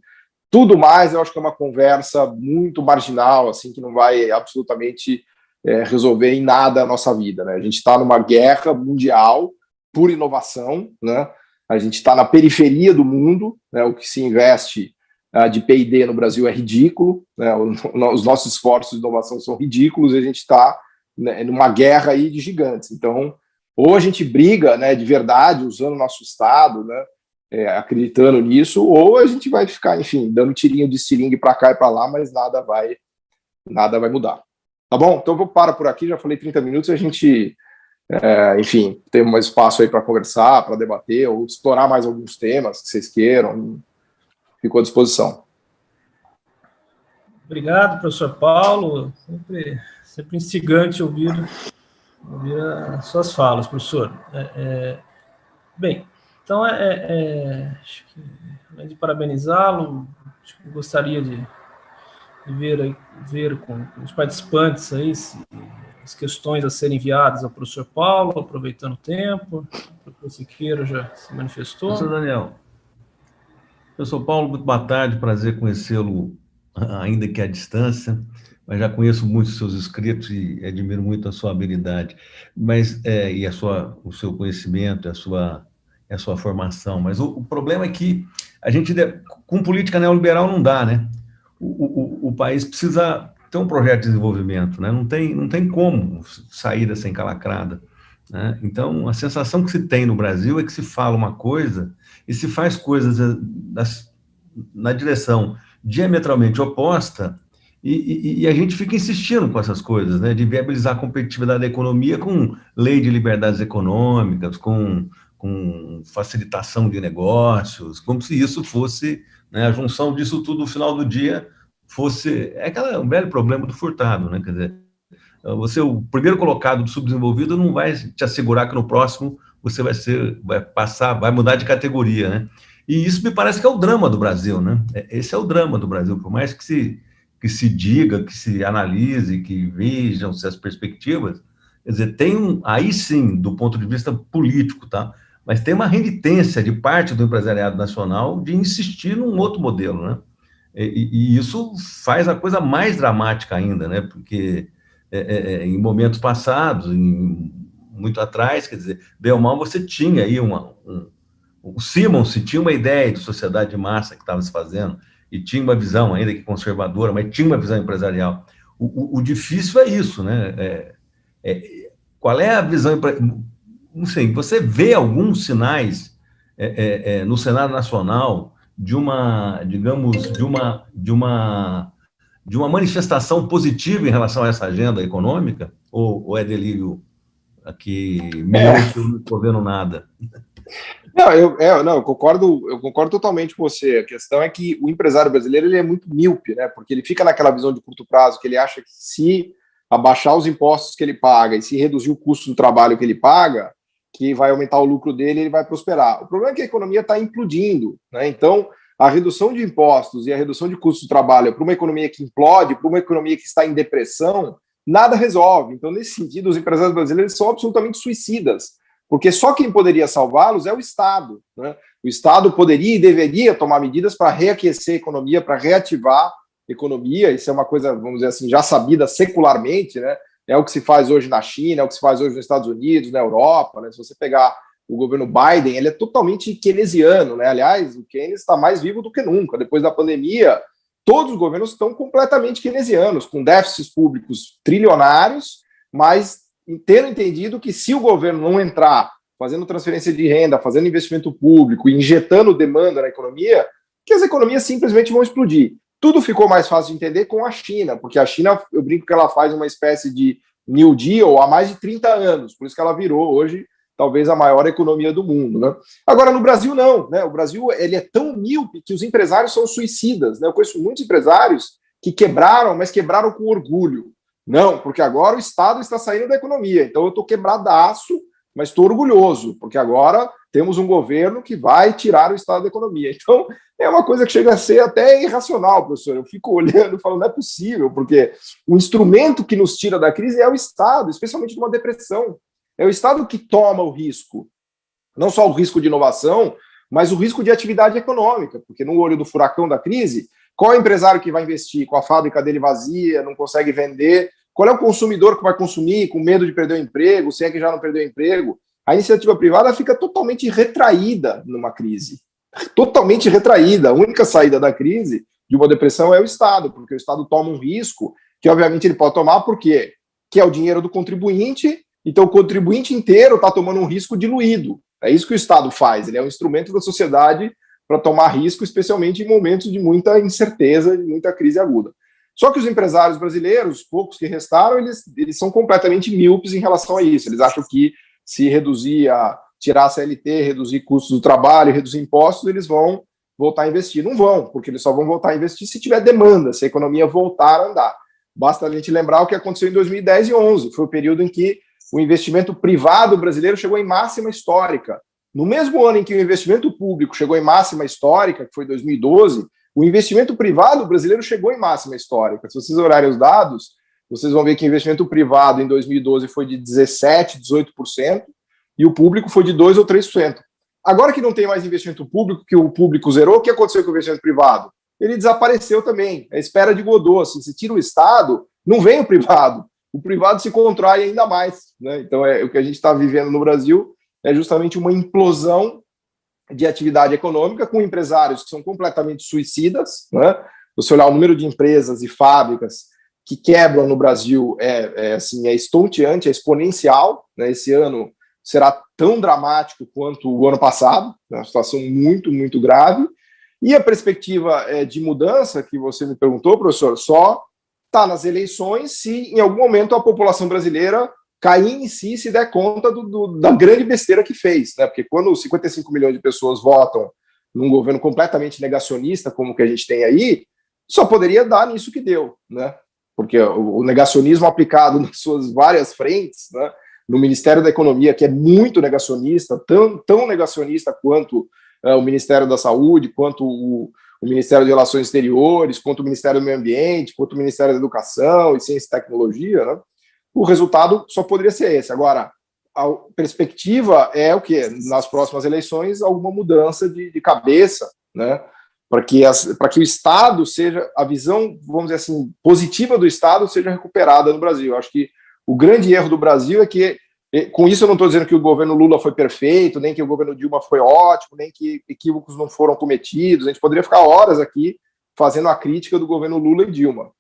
[SPEAKER 2] tudo mais, eu acho que é uma conversa muito marginal, assim, que não vai absolutamente resolver em nada a nossa vida, né? A gente está numa guerra mundial por inovação, né? A gente está na periferia do mundo, né? O que se investe de P&D no Brasil é ridículo, né? Os nossos esforços de inovação são ridículos e a gente está, né, numa guerra aí de gigantes. Então, ou a gente briga, né, de verdade, usando o nosso Estado, né, acreditando nisso, ou a gente vai ficar, enfim, dando tirinho de estilingue para cá e para lá, mas nada vai mudar. Tá bom? Então eu paro por aqui, já falei 30 minutos, a gente, enfim, tem mais espaço aí para conversar, para debater, ou explorar mais alguns temas que vocês queiram. Fico à disposição.
[SPEAKER 1] Obrigado, professor Paulo. Sempre instigante ouvir as suas falas, professor. Bem, então, acho que, além de parabenizá-lo, acho que gostaria de ver com os participantes aí as questões a serem enviadas ao professor Paulo, aproveitando o tempo. O professor Siqueira já se manifestou.
[SPEAKER 3] Professor Daniel. Professor Paulo, muito boa tarde, prazer conhecê-lo, ainda que à distância, mas já conheço muito os seus escritos e admiro muito a sua habilidade, mas e o seu conhecimento, a sua formação. Mas o problema é que a gente, com política neoliberal, não dá, né? O país precisa ter um projeto de desenvolvimento, né? Não tem como sair dessa encalacrada, né? Então, a sensação que se tem no Brasil é que se fala uma coisa e se faz coisas na direção diametralmente oposta, e a gente fica insistindo com essas coisas, né, de viabilizar a competitividade da economia com lei de liberdades econômicas, com facilitação de negócios, como se isso fosse, né, a junção disso tudo no final do dia fosse... um velho problema do Furtado, né, quer dizer, o primeiro colocado do subdesenvolvido não vai te assegurar que no próximo você vai mudar de categoria, né? E isso me parece que é o drama do Brasil, né? Esse é o drama do Brasil, por mais que se diga, que se analise, que vejam-se as perspectivas, quer dizer, aí sim, do ponto de vista político, tá? Mas tem uma renitência de parte do empresariado nacional de insistir num outro modelo, né? E isso faz a coisa mais dramática ainda, né? Porque em momentos passados, muito atrás, quer dizer, bem ou mal, você tinha aí o Simons tinha uma ideia de sociedade de massa que estava se fazendo, e tinha uma visão, ainda que conservadora, mas tinha uma visão empresarial. O difícil é isso, né? Qual é a visão? Não sei, você vê alguns sinais no cenário nacional de uma, digamos, de uma manifestação positiva em relação a essa agenda econômica? Ou é delírio aqui meu, que eu não estou vendo nada?
[SPEAKER 2] Não, eu concordo totalmente com você. A questão é que o empresário brasileiro ele é muito míope, né? Porque ele fica naquela visão de curto prazo, que ele acha que se abaixar os impostos que ele paga e se reduzir o custo do trabalho que ele paga, que vai aumentar o lucro dele, ele vai prosperar. O problema é que a economia está implodindo, né? Então, a redução de impostos e a redução de custos do trabalho para uma economia que implode, para uma economia que está em depressão, nada resolve. Então, nesse sentido, os empresários brasileiros são absolutamente suicidas, porque só quem poderia salvá-los é o Estado, né? O Estado poderia e deveria tomar medidas para reaquecer a economia, para reativar a economia. Isso é uma coisa, vamos dizer assim, já sabida secularmente, né? É o que se faz hoje na China, é o que se faz hoje nos Estados Unidos, na Europa, né? Se você pegar o governo Biden, ele é totalmente keynesiano, né? Aliás, o Keynes está mais vivo do que nunca. Depois da pandemia, todos os governos estão completamente keynesianos, com déficits públicos trilionários, mas tendo entendido que se o governo não entrar fazendo transferência de renda, fazendo investimento público, injetando demanda na economia, que as economias simplesmente vão explodir. Tudo ficou mais fácil de entender com a China, porque a China, eu brinco que ela faz uma espécie de New Deal há mais de 30 anos, por isso que ela virou hoje talvez a maior economia do mundo, né? Agora, no Brasil, não, né? O Brasil ele é tão míope que os empresários são suicidas, né? Eu conheço muitos empresários que quebraram, mas quebraram com orgulho. Não, porque agora o Estado está saindo da economia, então eu estou quebradaço, mas estou orgulhoso, porque agora temos um governo que vai tirar o Estado da economia. Então, é uma coisa que chega a ser até irracional, professor. Eu fico olhando e falo, não é possível, porque o instrumento que nos tira da crise é o Estado, especialmente numa depressão. É o Estado que toma o risco, não só o risco de inovação, mas o risco de atividade econômica, porque no olho do furacão da crise, qual é o empresário que vai investir com a fábrica dele vazia, não consegue vender? Qual é o consumidor que vai consumir com medo de perder o emprego, se é que já não perdeu o emprego? A iniciativa privada fica totalmente retraída numa crise. Totalmente retraída. A única saída da crise, de uma depressão, é o Estado, porque o Estado toma um risco que, obviamente, ele pode tomar, porque que é o dinheiro do contribuinte, então o contribuinte inteiro está tomando um risco diluído. É isso que o Estado faz, ele é um instrumento da sociedade para tomar risco, especialmente em momentos de muita incerteza, de muita crise aguda. Só que os empresários brasileiros, poucos que restaram, eles são completamente míopes em relação a isso. Eles acham que se tirar a CLT, reduzir custos do trabalho, reduzir impostos, eles vão voltar a investir. Não vão, porque eles só vão voltar a investir se tiver demanda, se a economia voltar a andar. Basta a gente lembrar o que aconteceu em 2010 e 2011. Foi o período em que o investimento privado brasileiro chegou em máxima histórica. No mesmo ano em que o investimento público chegou em máxima histórica, que foi 2012, o investimento privado brasileiro chegou em máxima histórica. Se vocês olharem os dados, vocês vão ver que o investimento privado em 2012 foi de 17%, 18%, e o público foi de 2% ou 3%. Agora que não tem mais investimento público, que o público zerou, o que aconteceu com o investimento privado? Ele desapareceu também. É a espera de Godot. Assim, se tira o Estado, não vem o privado se contrai ainda mais, né? Então, o que a gente está vivendo no Brasil é justamente uma implosão de atividade econômica com empresários que são completamente suicidas, né? Você olhar o número de empresas e fábricas que quebram no Brasil é estonteante, é exponencial, né? Esse ano será tão dramático quanto o ano passado, né? Uma situação muito, muito grave. E a perspectiva de mudança que você me perguntou, professor, só está nas eleições se em algum momento a população brasileira cair em si e se der conta da grande besteira que fez, né? Porque quando 55 milhões de pessoas votam num governo completamente negacionista, como o que a gente tem aí, só poderia dar nisso que deu, né? Porque o negacionismo aplicado nas suas várias frentes, né, no Ministério da Economia, que é muito negacionista, tão negacionista quanto o Ministério da Saúde, quanto o Ministério de Relações Exteriores, quanto o Ministério do Meio Ambiente, quanto o Ministério da Educação e Ciência e Tecnologia, né? O resultado só poderia ser esse. Agora, a perspectiva é o quê? Nas próximas eleições, alguma mudança de cabeça, né? Para que o Estado seja, a visão, vamos dizer assim, positiva do Estado seja recuperada no Brasil. Eu acho que o grande erro do Brasil é que, com isso eu não estou dizendo que o governo Lula foi perfeito, nem que o governo Dilma foi ótimo, nem que equívocos não foram cometidos. A gente poderia ficar horas aqui fazendo a crítica do governo Lula e Dilma,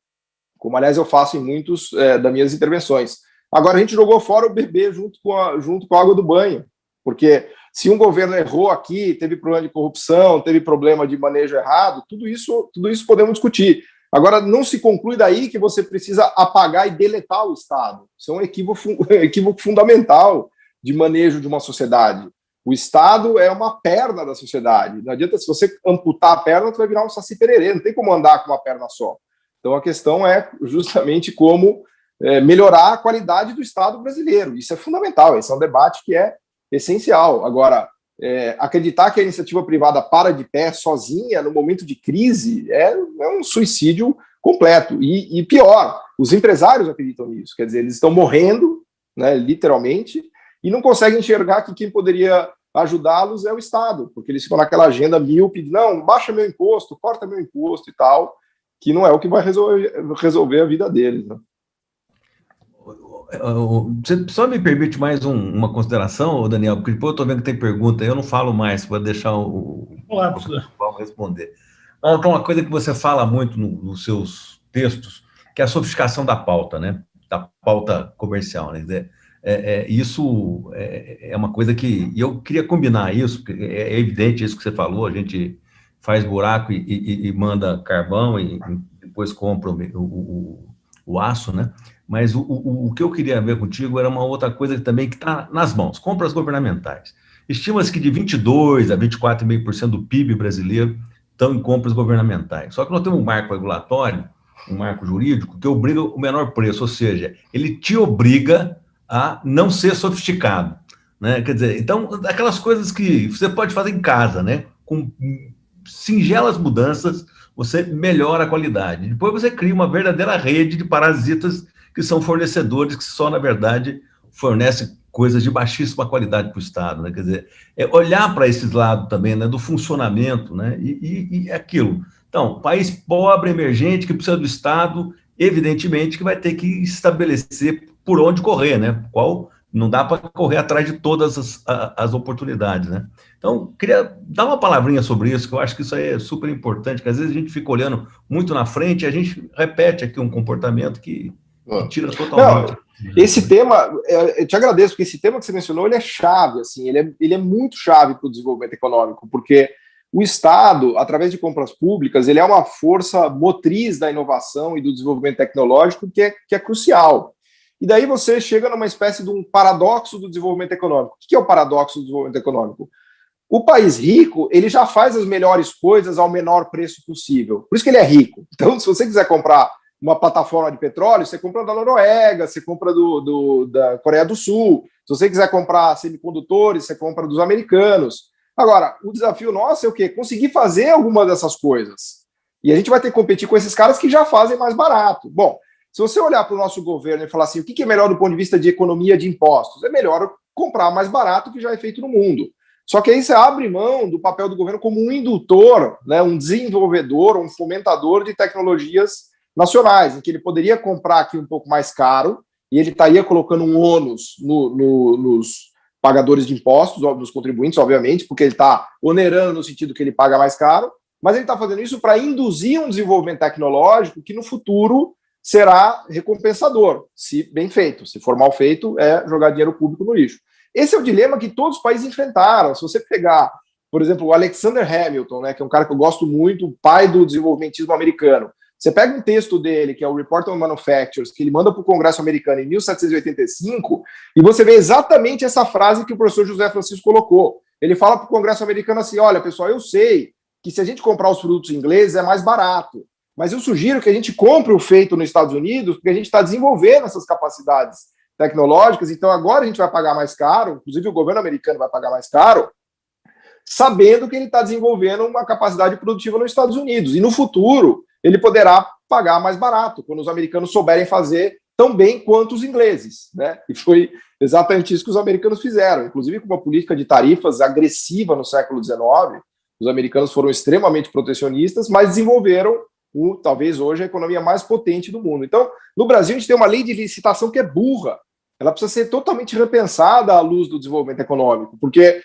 [SPEAKER 2] como, aliás, eu faço em muitos das minhas intervenções. Agora, a gente jogou fora o bebê junto com a água do banho, porque se um governo errou aqui, teve problema de corrupção, teve problema de manejo errado, tudo isso podemos discutir. Agora, não se conclui daí que você precisa apagar e deletar o Estado. Isso é um equívoco fundamental de manejo de uma sociedade. O Estado é uma perna da sociedade. Não adianta, se você amputar a perna, você vai virar um saci-pererê, não tem como andar com uma perna só. Então, a questão é justamente como melhorar a qualidade do Estado brasileiro. Isso é fundamental, esse é um debate que é essencial. Agora, acreditar que a iniciativa privada para de pé sozinha no momento de crise é um suicídio completo. E pior, os empresários acreditam nisso. Quer dizer, eles estão morrendo, né, literalmente, e não conseguem enxergar que quem poderia ajudá-los é o Estado, porque eles ficam naquela agenda míope de não, baixa meu imposto, corta meu imposto e tal, que não é o que vai resolver a vida deles, né?
[SPEAKER 3] Você só me permite mais uma consideração, Daniel, porque depois eu estou vendo que tem pergunta, eu não falo mais, para deixar o Paulo responder. Então, uma coisa que você fala muito nos seus textos, que é a sofisticação da pauta, né? Da pauta comercial, né? Isso é uma coisa que... E eu queria combinar isso, porque é evidente isso que você falou, a gente faz buraco e manda carvão e depois compra o aço, né? Mas o que eu queria ver contigo era uma outra coisa também que está nas mãos, compras governamentais. Estima-se que de 22% a 24,5% do PIB brasileiro estão em compras governamentais. Só que nós temos um marco regulatório, um marco jurídico, que obriga o menor preço, ou seja, ele te obriga a não ser sofisticado, né? Quer dizer, então, aquelas coisas que você pode fazer em casa, né? Com singelas mudanças, você melhora a qualidade. Depois você cria uma verdadeira rede de parasitas que são fornecedores que só, na verdade, fornecem coisas de baixíssima qualidade para o Estado, né? Quer dizer, olhar para esses lados também, né, do funcionamento, né, e aquilo. Então, país pobre, emergente, que precisa do Estado, evidentemente que vai ter que estabelecer por onde correr, né? Não dá para correr atrás de todas as oportunidades, né? Então, queria dar uma palavrinha sobre isso, que eu acho que isso aí é super importante, que às vezes a gente fica olhando muito na frente e a gente repete aqui um comportamento que tira totalmente.
[SPEAKER 2] Não, esse tema, eu te agradeço, porque esse tema que você mencionou, ele é chave, assim, ele é muito chave para o desenvolvimento econômico, porque o Estado, através de compras públicas, ele é uma força motriz da inovação e do desenvolvimento tecnológico que é crucial. E daí você chega numa espécie de um paradoxo do desenvolvimento econômico. O que é o paradoxo do desenvolvimento econômico? O país rico, ele já faz as melhores coisas ao menor preço possível. Por isso que ele é rico. Então, se você quiser comprar uma plataforma de petróleo, você compra da Noruega, você compra da Coreia do Sul. Se você quiser comprar semicondutores, você compra dos americanos. Agora, o desafio nosso é o quê? Conseguir fazer alguma dessas coisas. E a gente vai ter que competir com esses caras que já fazem mais barato. Bom, se você olhar para o nosso governo e falar assim, o que é melhor do ponto de vista de economia de impostos? É melhor comprar mais barato que já é feito no mundo. Só que aí você abre mão do papel do governo como um indutor, né, um desenvolvedor, um fomentador de tecnologias nacionais, em que ele poderia comprar aqui um pouco mais caro e ele estaria colocando um ônus nos pagadores de impostos, nos contribuintes, obviamente, porque ele está onerando no sentido que ele paga mais caro, mas ele está fazendo isso para induzir um desenvolvimento tecnológico que no futuro será recompensador, se bem feito. Se for mal feito, é jogar dinheiro público no lixo. Esse é o dilema que todos os países enfrentaram. Se você pegar, por exemplo, o Alexander Hamilton, né, que é um cara que eu gosto muito, o pai do desenvolvimentismo americano, você pega um texto dele, que é o Report on Manufactures, que ele manda para o Congresso americano em 1785, e você vê exatamente essa frase que o professor José Francisco colocou. Ele fala para o Congresso americano assim, olha, pessoal, eu sei que se a gente comprar os produtos ingleses é mais barato, mas eu sugiro que a gente compre o feito nos Estados Unidos, porque a gente está desenvolvendo essas capacidades tecnológicas, então agora a gente vai pagar mais caro, inclusive o governo americano vai pagar mais caro, sabendo que ele está desenvolvendo uma capacidade produtiva nos Estados Unidos. E no futuro, ele poderá pagar mais barato, quando os americanos souberem fazer tão bem quanto os ingleses, né? E foi exatamente isso que os americanos fizeram. Inclusive, com uma política de tarifas agressiva no século XIX, os americanos foram extremamente protecionistas, mas desenvolveram, talvez hoje, a economia mais potente do mundo. Então, no Brasil, a gente tem uma lei de licitação que é burra. Ela precisa ser totalmente repensada à luz do desenvolvimento econômico, porque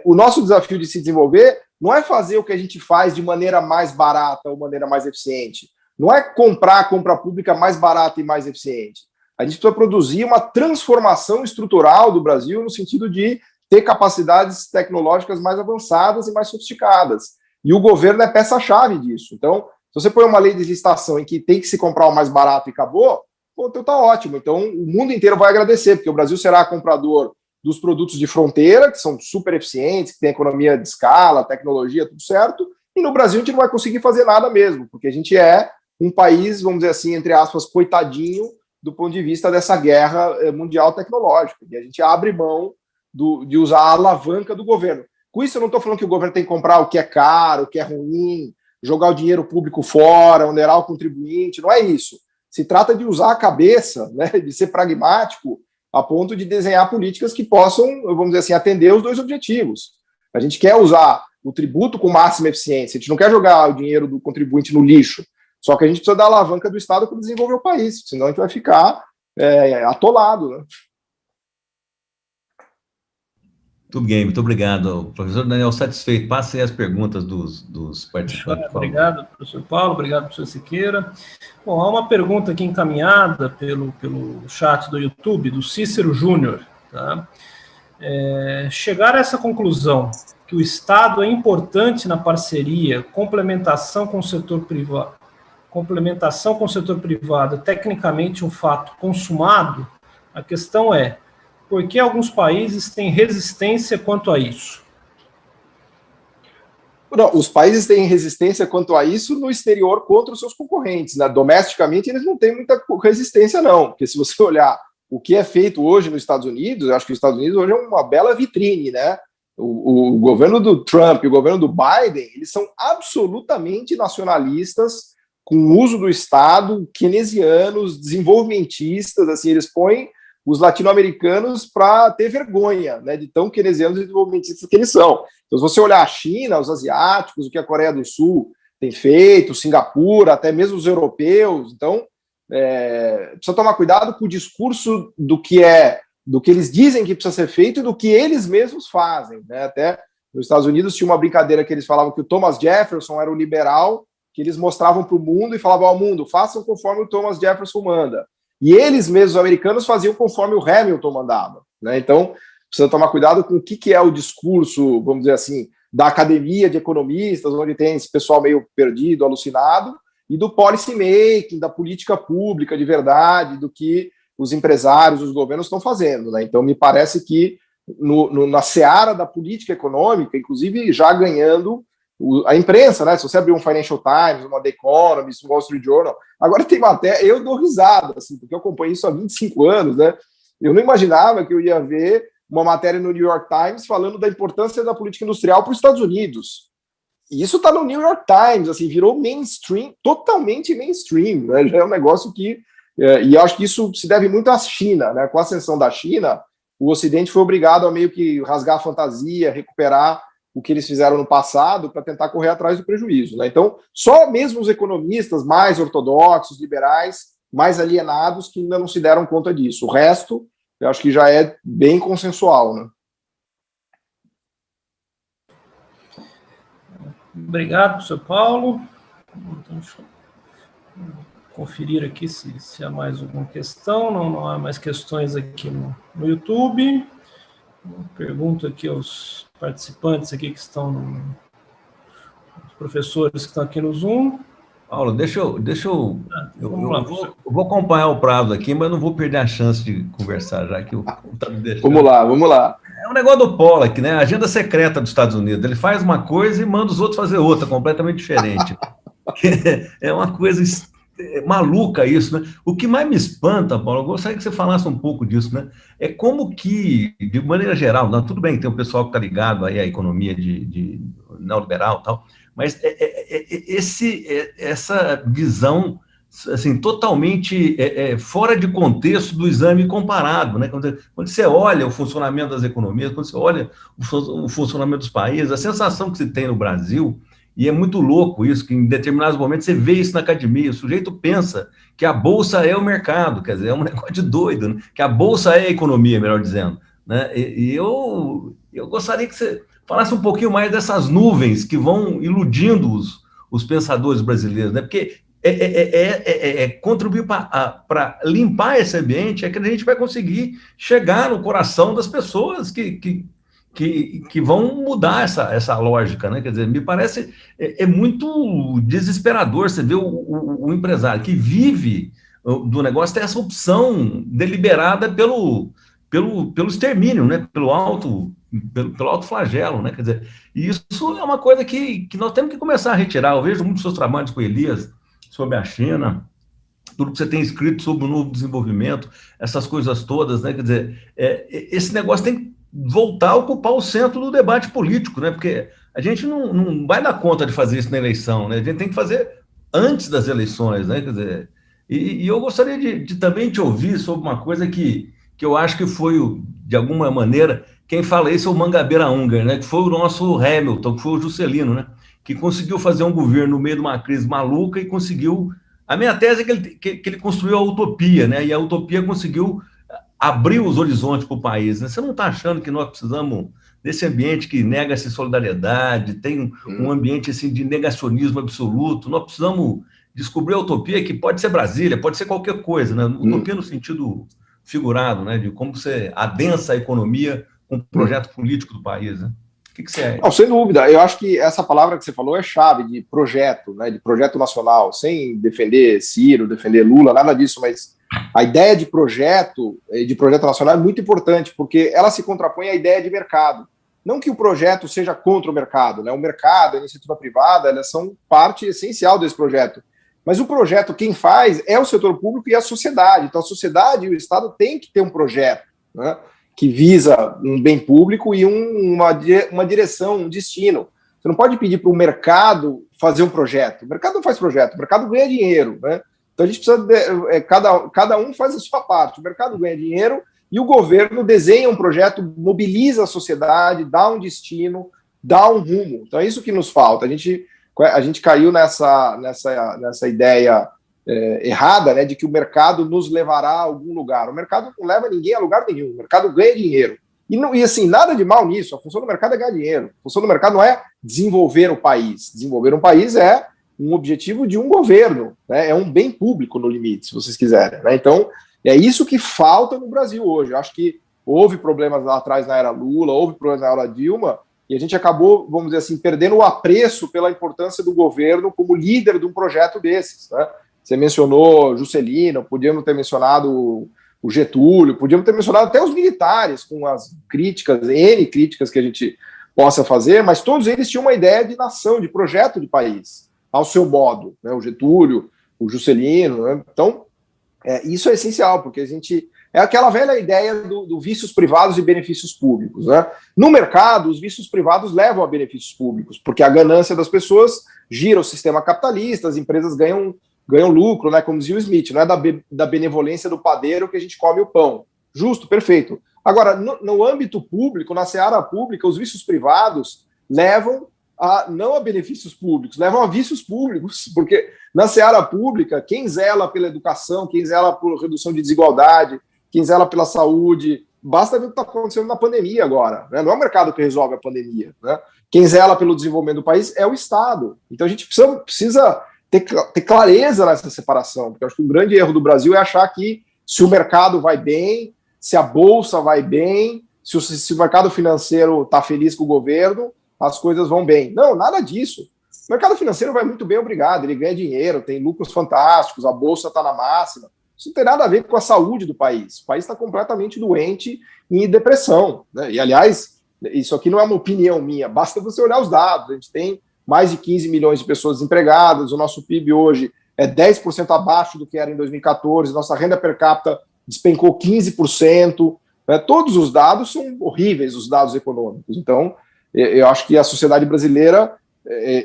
[SPEAKER 2] o nosso desafio de se desenvolver não é fazer o que a gente faz de maneira mais barata ou maneira mais eficiente. Não é comprar a compra pública mais barata e mais eficiente. A gente precisa produzir uma transformação estrutural do Brasil no sentido de ter capacidades tecnológicas mais avançadas e mais sofisticadas. E o governo é peça-chave disso. Então, se você põe uma lei de licitação em que tem que se comprar o mais barato e acabou, então tá ótimo. Então, o mundo inteiro vai agradecer, porque o Brasil será comprador dos produtos de fronteira, que são super eficientes, que tem economia de escala, tecnologia, tudo certo, e no Brasil a gente não vai conseguir fazer nada mesmo, porque a gente é um país, vamos dizer assim, entre aspas, coitadinho do ponto de vista dessa guerra mundial tecnológica, e a gente abre mão de usar a alavanca do governo. Com isso eu não estou falando que o governo tem que comprar o que é caro, o que é ruim, jogar o dinheiro público fora, onerar o contribuinte, não é isso. Se trata de usar a cabeça, né, de ser pragmático, a ponto de desenhar políticas que possam, vamos dizer assim, atender os dois objetivos. A gente quer usar o tributo com máxima eficiência, a gente não quer jogar o dinheiro do contribuinte no lixo, só que a gente precisa da alavanca do Estado para desenvolver o país, senão a gente vai ficar atolado, né?
[SPEAKER 3] Tudo bem, muito obrigado. Professor Daniel, satisfeito. Passem as perguntas dos participantes.
[SPEAKER 1] Obrigado, professor Paulo. Obrigado, professor Siqueira. Bom, há uma pergunta aqui encaminhada pelo chat do YouTube, do Cícero Júnior. Tá? Chegar a essa conclusão que o Estado é importante na parceria, complementação com o setor privado, é tecnicamente um fato consumado, a questão é: por que alguns países têm resistência quanto a isso?
[SPEAKER 2] Não, os países têm resistência quanto a isso no exterior contra os seus concorrentes, né? Domesticamente, eles não têm muita resistência, não. Porque se você olhar o que é feito hoje nos Estados Unidos, eu acho que os Estados Unidos hoje é uma bela vitrine, né? O governo do Trump e o governo do Biden, eles são absolutamente nacionalistas, com o uso do Estado, keynesianos, desenvolvimentistas, assim, eles põem os latino-americanos para ter vergonha, né, de tão keynesianos e desenvolvimentistas que eles são. Então, se você olhar a China, os asiáticos, o que a Coreia do Sul tem feito, Singapura, até mesmo os europeus, então, precisa tomar cuidado com o discurso do que eles dizem que precisa ser feito e do que eles mesmos fazem, né? Até nos Estados Unidos tinha uma brincadeira que eles falavam que o Thomas Jefferson era o liberal, que eles mostravam para o mundo e falavam ao mundo, façam conforme o Thomas Jefferson manda. E eles mesmos, os americanos, faziam conforme o Hamilton mandava, né? Então, precisa tomar cuidado com o que é o discurso, vamos dizer assim, da academia de economistas, onde tem esse pessoal meio perdido, alucinado, e do policy making, da política pública de verdade, do que os empresários, os governos estão fazendo, né? Então, me parece que na seara da política econômica, inclusive já ganhando a imprensa, né? Se você abrir um Financial Times, uma The Economist, um Wall Street Journal, agora tem matéria, eu dou risada, assim, porque eu acompanho isso há 25 anos, né? Eu não imaginava que eu ia ver uma matéria no New York Times falando da importância da política industrial para os Estados Unidos. E isso está no New York Times, assim, virou mainstream, totalmente mainstream, né? Já é um negócio que... e eu acho que isso se deve muito à China, né? Com a ascensão da China, o Ocidente foi obrigado a meio que rasgar a fantasia, recuperar o que eles fizeram no passado para tentar correr atrás do prejuízo, né? Então, só mesmo os economistas mais ortodoxos, liberais, mais alienados, que ainda não se deram conta disso. O resto, eu acho que já é bem consensual, né?
[SPEAKER 1] Obrigado, professor Paulo. Então, deixa eu conferir aqui se há mais alguma questão. Não há mais questões aqui no YouTube. Pergunto aqui aos participantes aqui que estão, os professores que estão aqui no Zoom.
[SPEAKER 3] Paulo, eu vou acompanhar o prazo aqui, mas não vou perder a chance de conversar, já que o está me deixando.
[SPEAKER 2] Vamos lá.
[SPEAKER 3] É um negócio do Pollack, né? A agenda secreta dos Estados Unidos. Ele faz uma coisa e manda os outros fazer outra, completamente diferente. É uma coisa maluca isso, né? O que mais me espanta, Paulo, eu gostaria que você falasse um pouco disso, né? É como que, de maneira geral, não, tudo bem, tem um pessoal que está ligado aí à economia de neoliberal e tal, mas essa visão assim, totalmente fora de contexto do exame comparado, né? Quando você olha o funcionamento das economias, quando você olha o funcionamento dos países, a sensação que se tem no Brasil, e é muito louco isso, que em determinados momentos você vê isso na academia, o sujeito pensa que a bolsa é o mercado, quer dizer, é um negócio de doido, né? Que a bolsa é a economia, melhor dizendo, né? E eu gostaria que você falasse um pouquinho mais dessas nuvens que vão iludindo os pensadores brasileiros, né? Porque contribuir para limpar esse ambiente é que a gente vai conseguir chegar no coração das pessoas que vão mudar essa lógica, né? Quer dizer, me parece muito desesperador você ver o empresário que vive do negócio ter essa opção deliberada pelo extermínio, né? Pelo alto flagelo, né? Quer dizer, e isso é uma coisa que nós temos que começar a retirar. Eu vejo muitos seus trabalhos com Elias sobre a China, tudo que você tem escrito sobre o novo desenvolvimento, essas coisas todas, né? Quer dizer, esse negócio tem que voltar a ocupar o centro do debate político, né? Porque a gente não vai dar conta de fazer isso na eleição, né? A gente tem que fazer antes das eleições, né? Quer dizer, e eu gostaria de também te ouvir sobre uma coisa que eu acho que foi, de alguma maneira, quem fala isso é o Mangabeira Unger, né? Que foi o nosso Hamilton, que foi o Juscelino, né? Que conseguiu fazer um governo no meio de uma crise maluca e conseguiu... A minha tese é que ele construiu a utopia, né? E a utopia conseguiu abrir os horizontes para o país, né? Você não está achando que nós precisamos desse ambiente que nega essa solidariedade, tem um ambiente assim, de negacionismo absoluto? Nós precisamos descobrir a utopia, que pode ser Brasília, pode ser qualquer coisa, né? Utopia no sentido figurado, né? De como você adensa a economia com o projeto político do país, né? O que você acha?
[SPEAKER 2] Não, sem dúvida. Eu acho que essa palavra que você falou é chave, de projeto, né, de projeto nacional, sem defender Ciro, defender Lula, nada disso, mas a ideia de projeto nacional é muito importante, porque ela se contrapõe à ideia de mercado. Não que o projeto seja contra o mercado, né? O mercado, a iniciativa privada, elas são parte essencial desse projeto. Mas o projeto, quem faz, é o setor público e a sociedade. Então, a sociedade e o Estado têm que ter um projeto, né, que visa um bem público e uma direção, um destino. Você não pode pedir para o mercado fazer um projeto. O mercado não faz projeto, o mercado ganha dinheiro, né? Então a gente precisa, cada um faz a sua parte. O mercado ganha dinheiro e o governo desenha um projeto, mobiliza a sociedade, dá um destino, dá um rumo. Então é isso que nos falta. A gente caiu nessa ideia errada, né, de que o mercado nos levará a algum lugar. O mercado não leva ninguém a lugar nenhum. O mercado ganha dinheiro. E assim, nada de mal nisso. A função do mercado é ganhar dinheiro. A função do mercado não é desenvolver o país. Desenvolver um país é um objetivo de um governo, né? É um bem público no limite, se vocês quiserem, né? Então, é isso que falta no Brasil hoje. Eu acho que houve problemas lá atrás na era Lula, houve problemas na era Dilma, e a gente acabou, vamos dizer assim, perdendo o apreço pela importância do governo como líder de um projeto desses, né? Você mencionou Juscelino, podíamos ter mencionado o Getúlio, podíamos ter mencionado até os militares, com as críticas, N críticas que a gente possa fazer, mas todos eles tinham uma ideia de nação, de projeto de país, ao seu modo, né? O Getúlio, o Juscelino, né? Então, isso é essencial, porque a gente... É aquela velha ideia do vícios privados e benefícios públicos, né? No mercado, os vícios privados levam a benefícios públicos, porque a ganância das pessoas gira o sistema capitalista, as empresas ganham lucro, né? Como dizia o Smith, não é da benevolência do padeiro que a gente come o pão. Justo, perfeito. Agora, no âmbito público, na seara pública, os vícios privados levam não a benefícios públicos, levam a vícios públicos, porque na seara pública, quem zela pela educação, quem zela por redução de desigualdade, quem zela pela saúde, basta ver o que está acontecendo na pandemia agora, né? Não é o mercado que resolve a pandemia, né? Quem zela pelo desenvolvimento do país é o Estado. Então a gente precisa ter clareza nessa separação, porque eu acho que um grande erro do Brasil é achar que se o mercado vai bem, se a bolsa vai bem, se o mercado financeiro está feliz com o governo, as coisas vão bem. Não, nada disso. O mercado financeiro vai muito bem, obrigado, ele ganha dinheiro, tem lucros fantásticos, a bolsa está na máxima. Isso não tem nada a ver com a saúde do país. O país está completamente doente e em depressão, né? E, aliás, isso aqui não é uma opinião minha, basta você olhar os dados. A gente tem mais de 15 milhões de pessoas desempregadas, o nosso PIB hoje é 10% abaixo do que era em 2014, nossa renda per capita despencou 15%, né? Todos os dados são horríveis, os dados econômicos. Então, eu acho que a sociedade brasileira,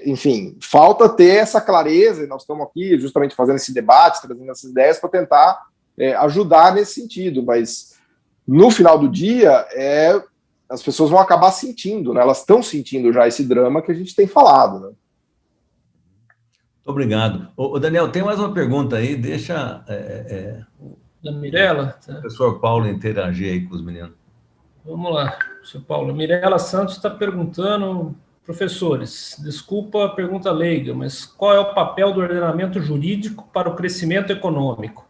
[SPEAKER 2] enfim, falta ter essa clareza, e nós estamos aqui justamente fazendo esse debate, trazendo essas ideias para tentar ajudar nesse sentido, mas no final do dia, as pessoas vão acabar sentindo, né? Elas estão sentindo já esse drama que a gente tem falado, né?
[SPEAKER 3] Obrigado. Ô, Daniel, tem mais uma pergunta aí, deixa
[SPEAKER 1] Da Mirela?
[SPEAKER 3] o professor Paulo interagir aí com os meninos.
[SPEAKER 1] Vamos lá, professor Paulo. A Mirela Santos está perguntando, professores, desculpa a pergunta leiga, mas qual é o papel do ordenamento jurídico para o crescimento econômico?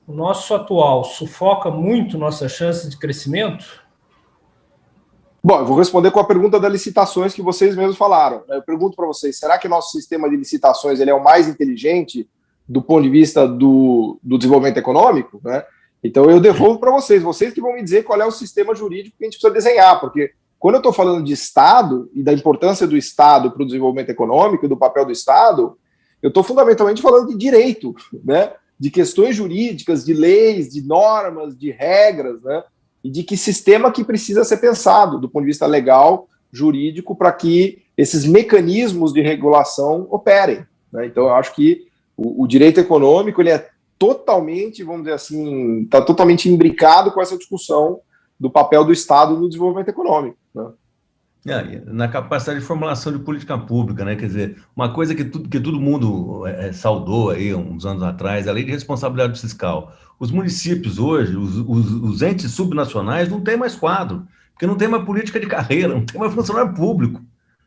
[SPEAKER 1] O nosso atual sufoca muito nossa chance de crescimento?
[SPEAKER 2] Bom, eu vou responder com a pergunta das licitações que vocês mesmos falaram. Eu pergunto para vocês, será que nosso sistema de licitações ele é o mais inteligente do ponto de vista do desenvolvimento econômico, né? Então eu devolvo para vocês que vão me dizer qual é o sistema jurídico que a gente precisa desenhar, porque quando eu estou falando de Estado e da importância do Estado para o desenvolvimento econômico e do papel do Estado, eu estou fundamentalmente falando de direito, né? De questões jurídicas, de leis, de normas, de regras, né? E de que sistema que precisa ser pensado do ponto de vista legal, jurídico, para que esses mecanismos de regulação operem, né? Então eu acho que o direito econômico ele é totalmente, vamos dizer assim, está totalmente imbricado com essa discussão do papel do Estado no desenvolvimento econômico, né?
[SPEAKER 3] Na capacidade de formulação de política pública, né? Quer dizer, uma coisa que todo mundo saudou aí uns anos atrás, a lei de responsabilidade fiscal. Os municípios hoje, os entes subnacionais não têm mais quadro, porque não tem mais política de carreira, não tem mais funcionário público.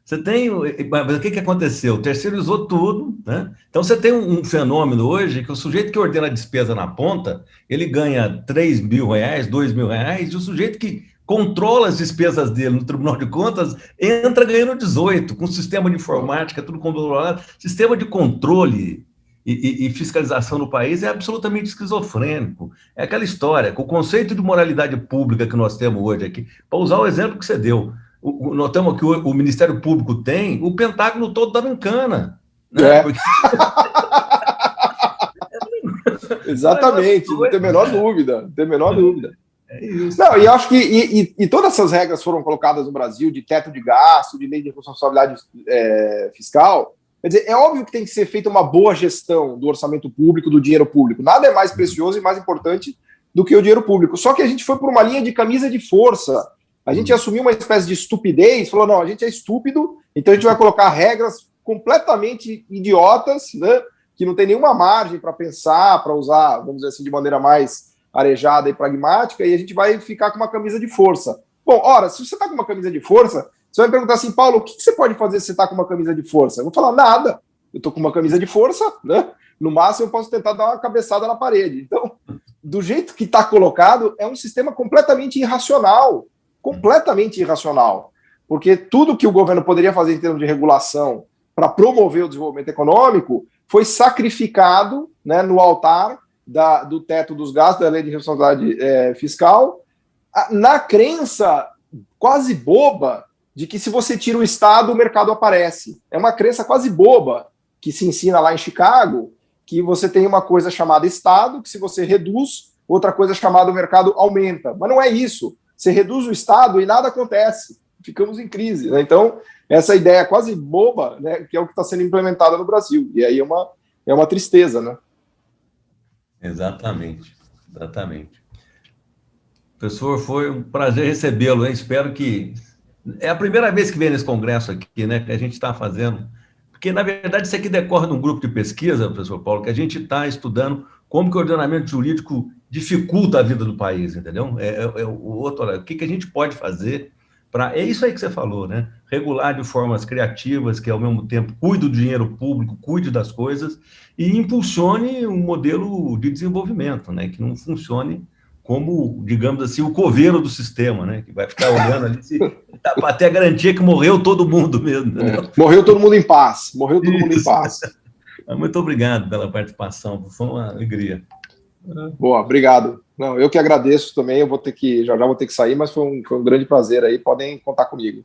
[SPEAKER 3] Você tem, mas o que aconteceu? Terceirizou tudo, né? Então você tem um fenômeno hoje que o sujeito que ordena a despesa na ponta, ele ganha 3 mil reais, 2 mil reais, e o sujeito que controla as despesas dele no Tribunal de Contas entra ganhando 18, com sistema de informática, tudo controlado. Sistema de controle e fiscalização no país é absolutamente esquizofrênico. É aquela história, com o conceito de moralidade pública que nós temos hoje aqui, para usar o exemplo que você deu. Nós temos que o Ministério Público tem, o Pentágono todo dando cana. Né? Porque...
[SPEAKER 2] Exatamente, não tem a menor dúvida, não tem a menor dúvida. É isso. Não, e acho que todas essas regras foram colocadas no Brasil, de teto de gasto, de lei de responsabilidade fiscal. Quer dizer, é óbvio que tem que ser feita uma boa gestão do orçamento público, do dinheiro público. Nada é mais precioso e mais importante do que o dinheiro público. Só que a gente foi por uma linha de camisa de força. A gente assumiu uma espécie de estupidez, falou, não, a gente é estúpido, então a gente vai colocar regras completamente idiotas, né, que não tem nenhuma margem para pensar, para usar, vamos dizer assim, de maneira mais arejada e pragmática, e a gente vai ficar com uma camisa de força. Bom, ora, se você está com uma camisa de força, você vai perguntar assim, Paulo, o que você pode fazer se você está com uma camisa de força? Eu vou falar, nada, eu estou com uma camisa de força, né? No máximo eu posso tentar dar uma cabeçada na parede. Então, do jeito que está colocado, é um sistema completamente irracional, porque tudo que o governo poderia fazer em termos de regulação para promover o desenvolvimento econômico foi sacrificado, né, no altar do teto dos gastos, da lei de responsabilidade fiscal, na crença quase boba de que se você tira o Estado, o mercado aparece. É uma crença quase boba que se ensina lá em Chicago, que você tem uma coisa chamada Estado, que se você reduz, outra coisa chamada o mercado aumenta. Mas não é isso. Você reduz o Estado e nada acontece. Ficamos em crise, né? Então, essa ideia quase boba, né, que é o que está sendo implementada no Brasil. E aí é uma tristeza, né?
[SPEAKER 3] Exatamente. Professor, foi um prazer recebê-lo, hein? Espero que... É a primeira vez que vem nesse congresso aqui, né, que a gente está fazendo. Porque, na verdade, isso aqui decorre de um grupo de pesquisa, professor Paulo, que a gente está estudando como que o ordenamento jurídico dificulta a vida do país, entendeu? O que a gente pode fazer para... É isso aí que você falou, né? Regular de formas criativas, que ao mesmo tempo cuide do dinheiro público, cuide das coisas e impulsione um modelo de desenvolvimento, né? Que não funcione como, digamos assim, o coveiro do sistema, né? Que vai ficar olhando ali para ter a garantia que morreu todo mundo mesmo.
[SPEAKER 2] Morreu todo mundo em paz.
[SPEAKER 3] Muito obrigado pela participação, foi uma alegria.
[SPEAKER 2] Boa, obrigado. Não, eu que agradeço também, eu vou ter que, já vou ter que sair, mas foi um grande prazer aí, podem contar comigo.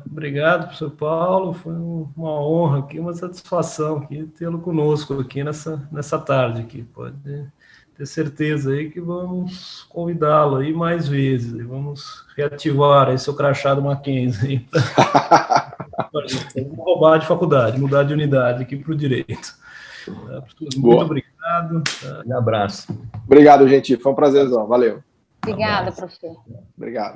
[SPEAKER 1] Obrigado, professor Paulo, foi uma honra aqui, uma satisfação aqui tê-lo conosco aqui nessa tarde aqui. Pode ter certeza aí que vamos convidá-lo aí mais vezes, e vamos reativar aí seu crachá do Mackenzie. Vamos roubar de faculdade, mudar de unidade aqui para o direito. Muito obrigado.
[SPEAKER 3] Um abraço.
[SPEAKER 2] Obrigado, gente. Foi um prazerzão. Valeu.
[SPEAKER 4] Obrigada, professor.
[SPEAKER 2] Obrigado.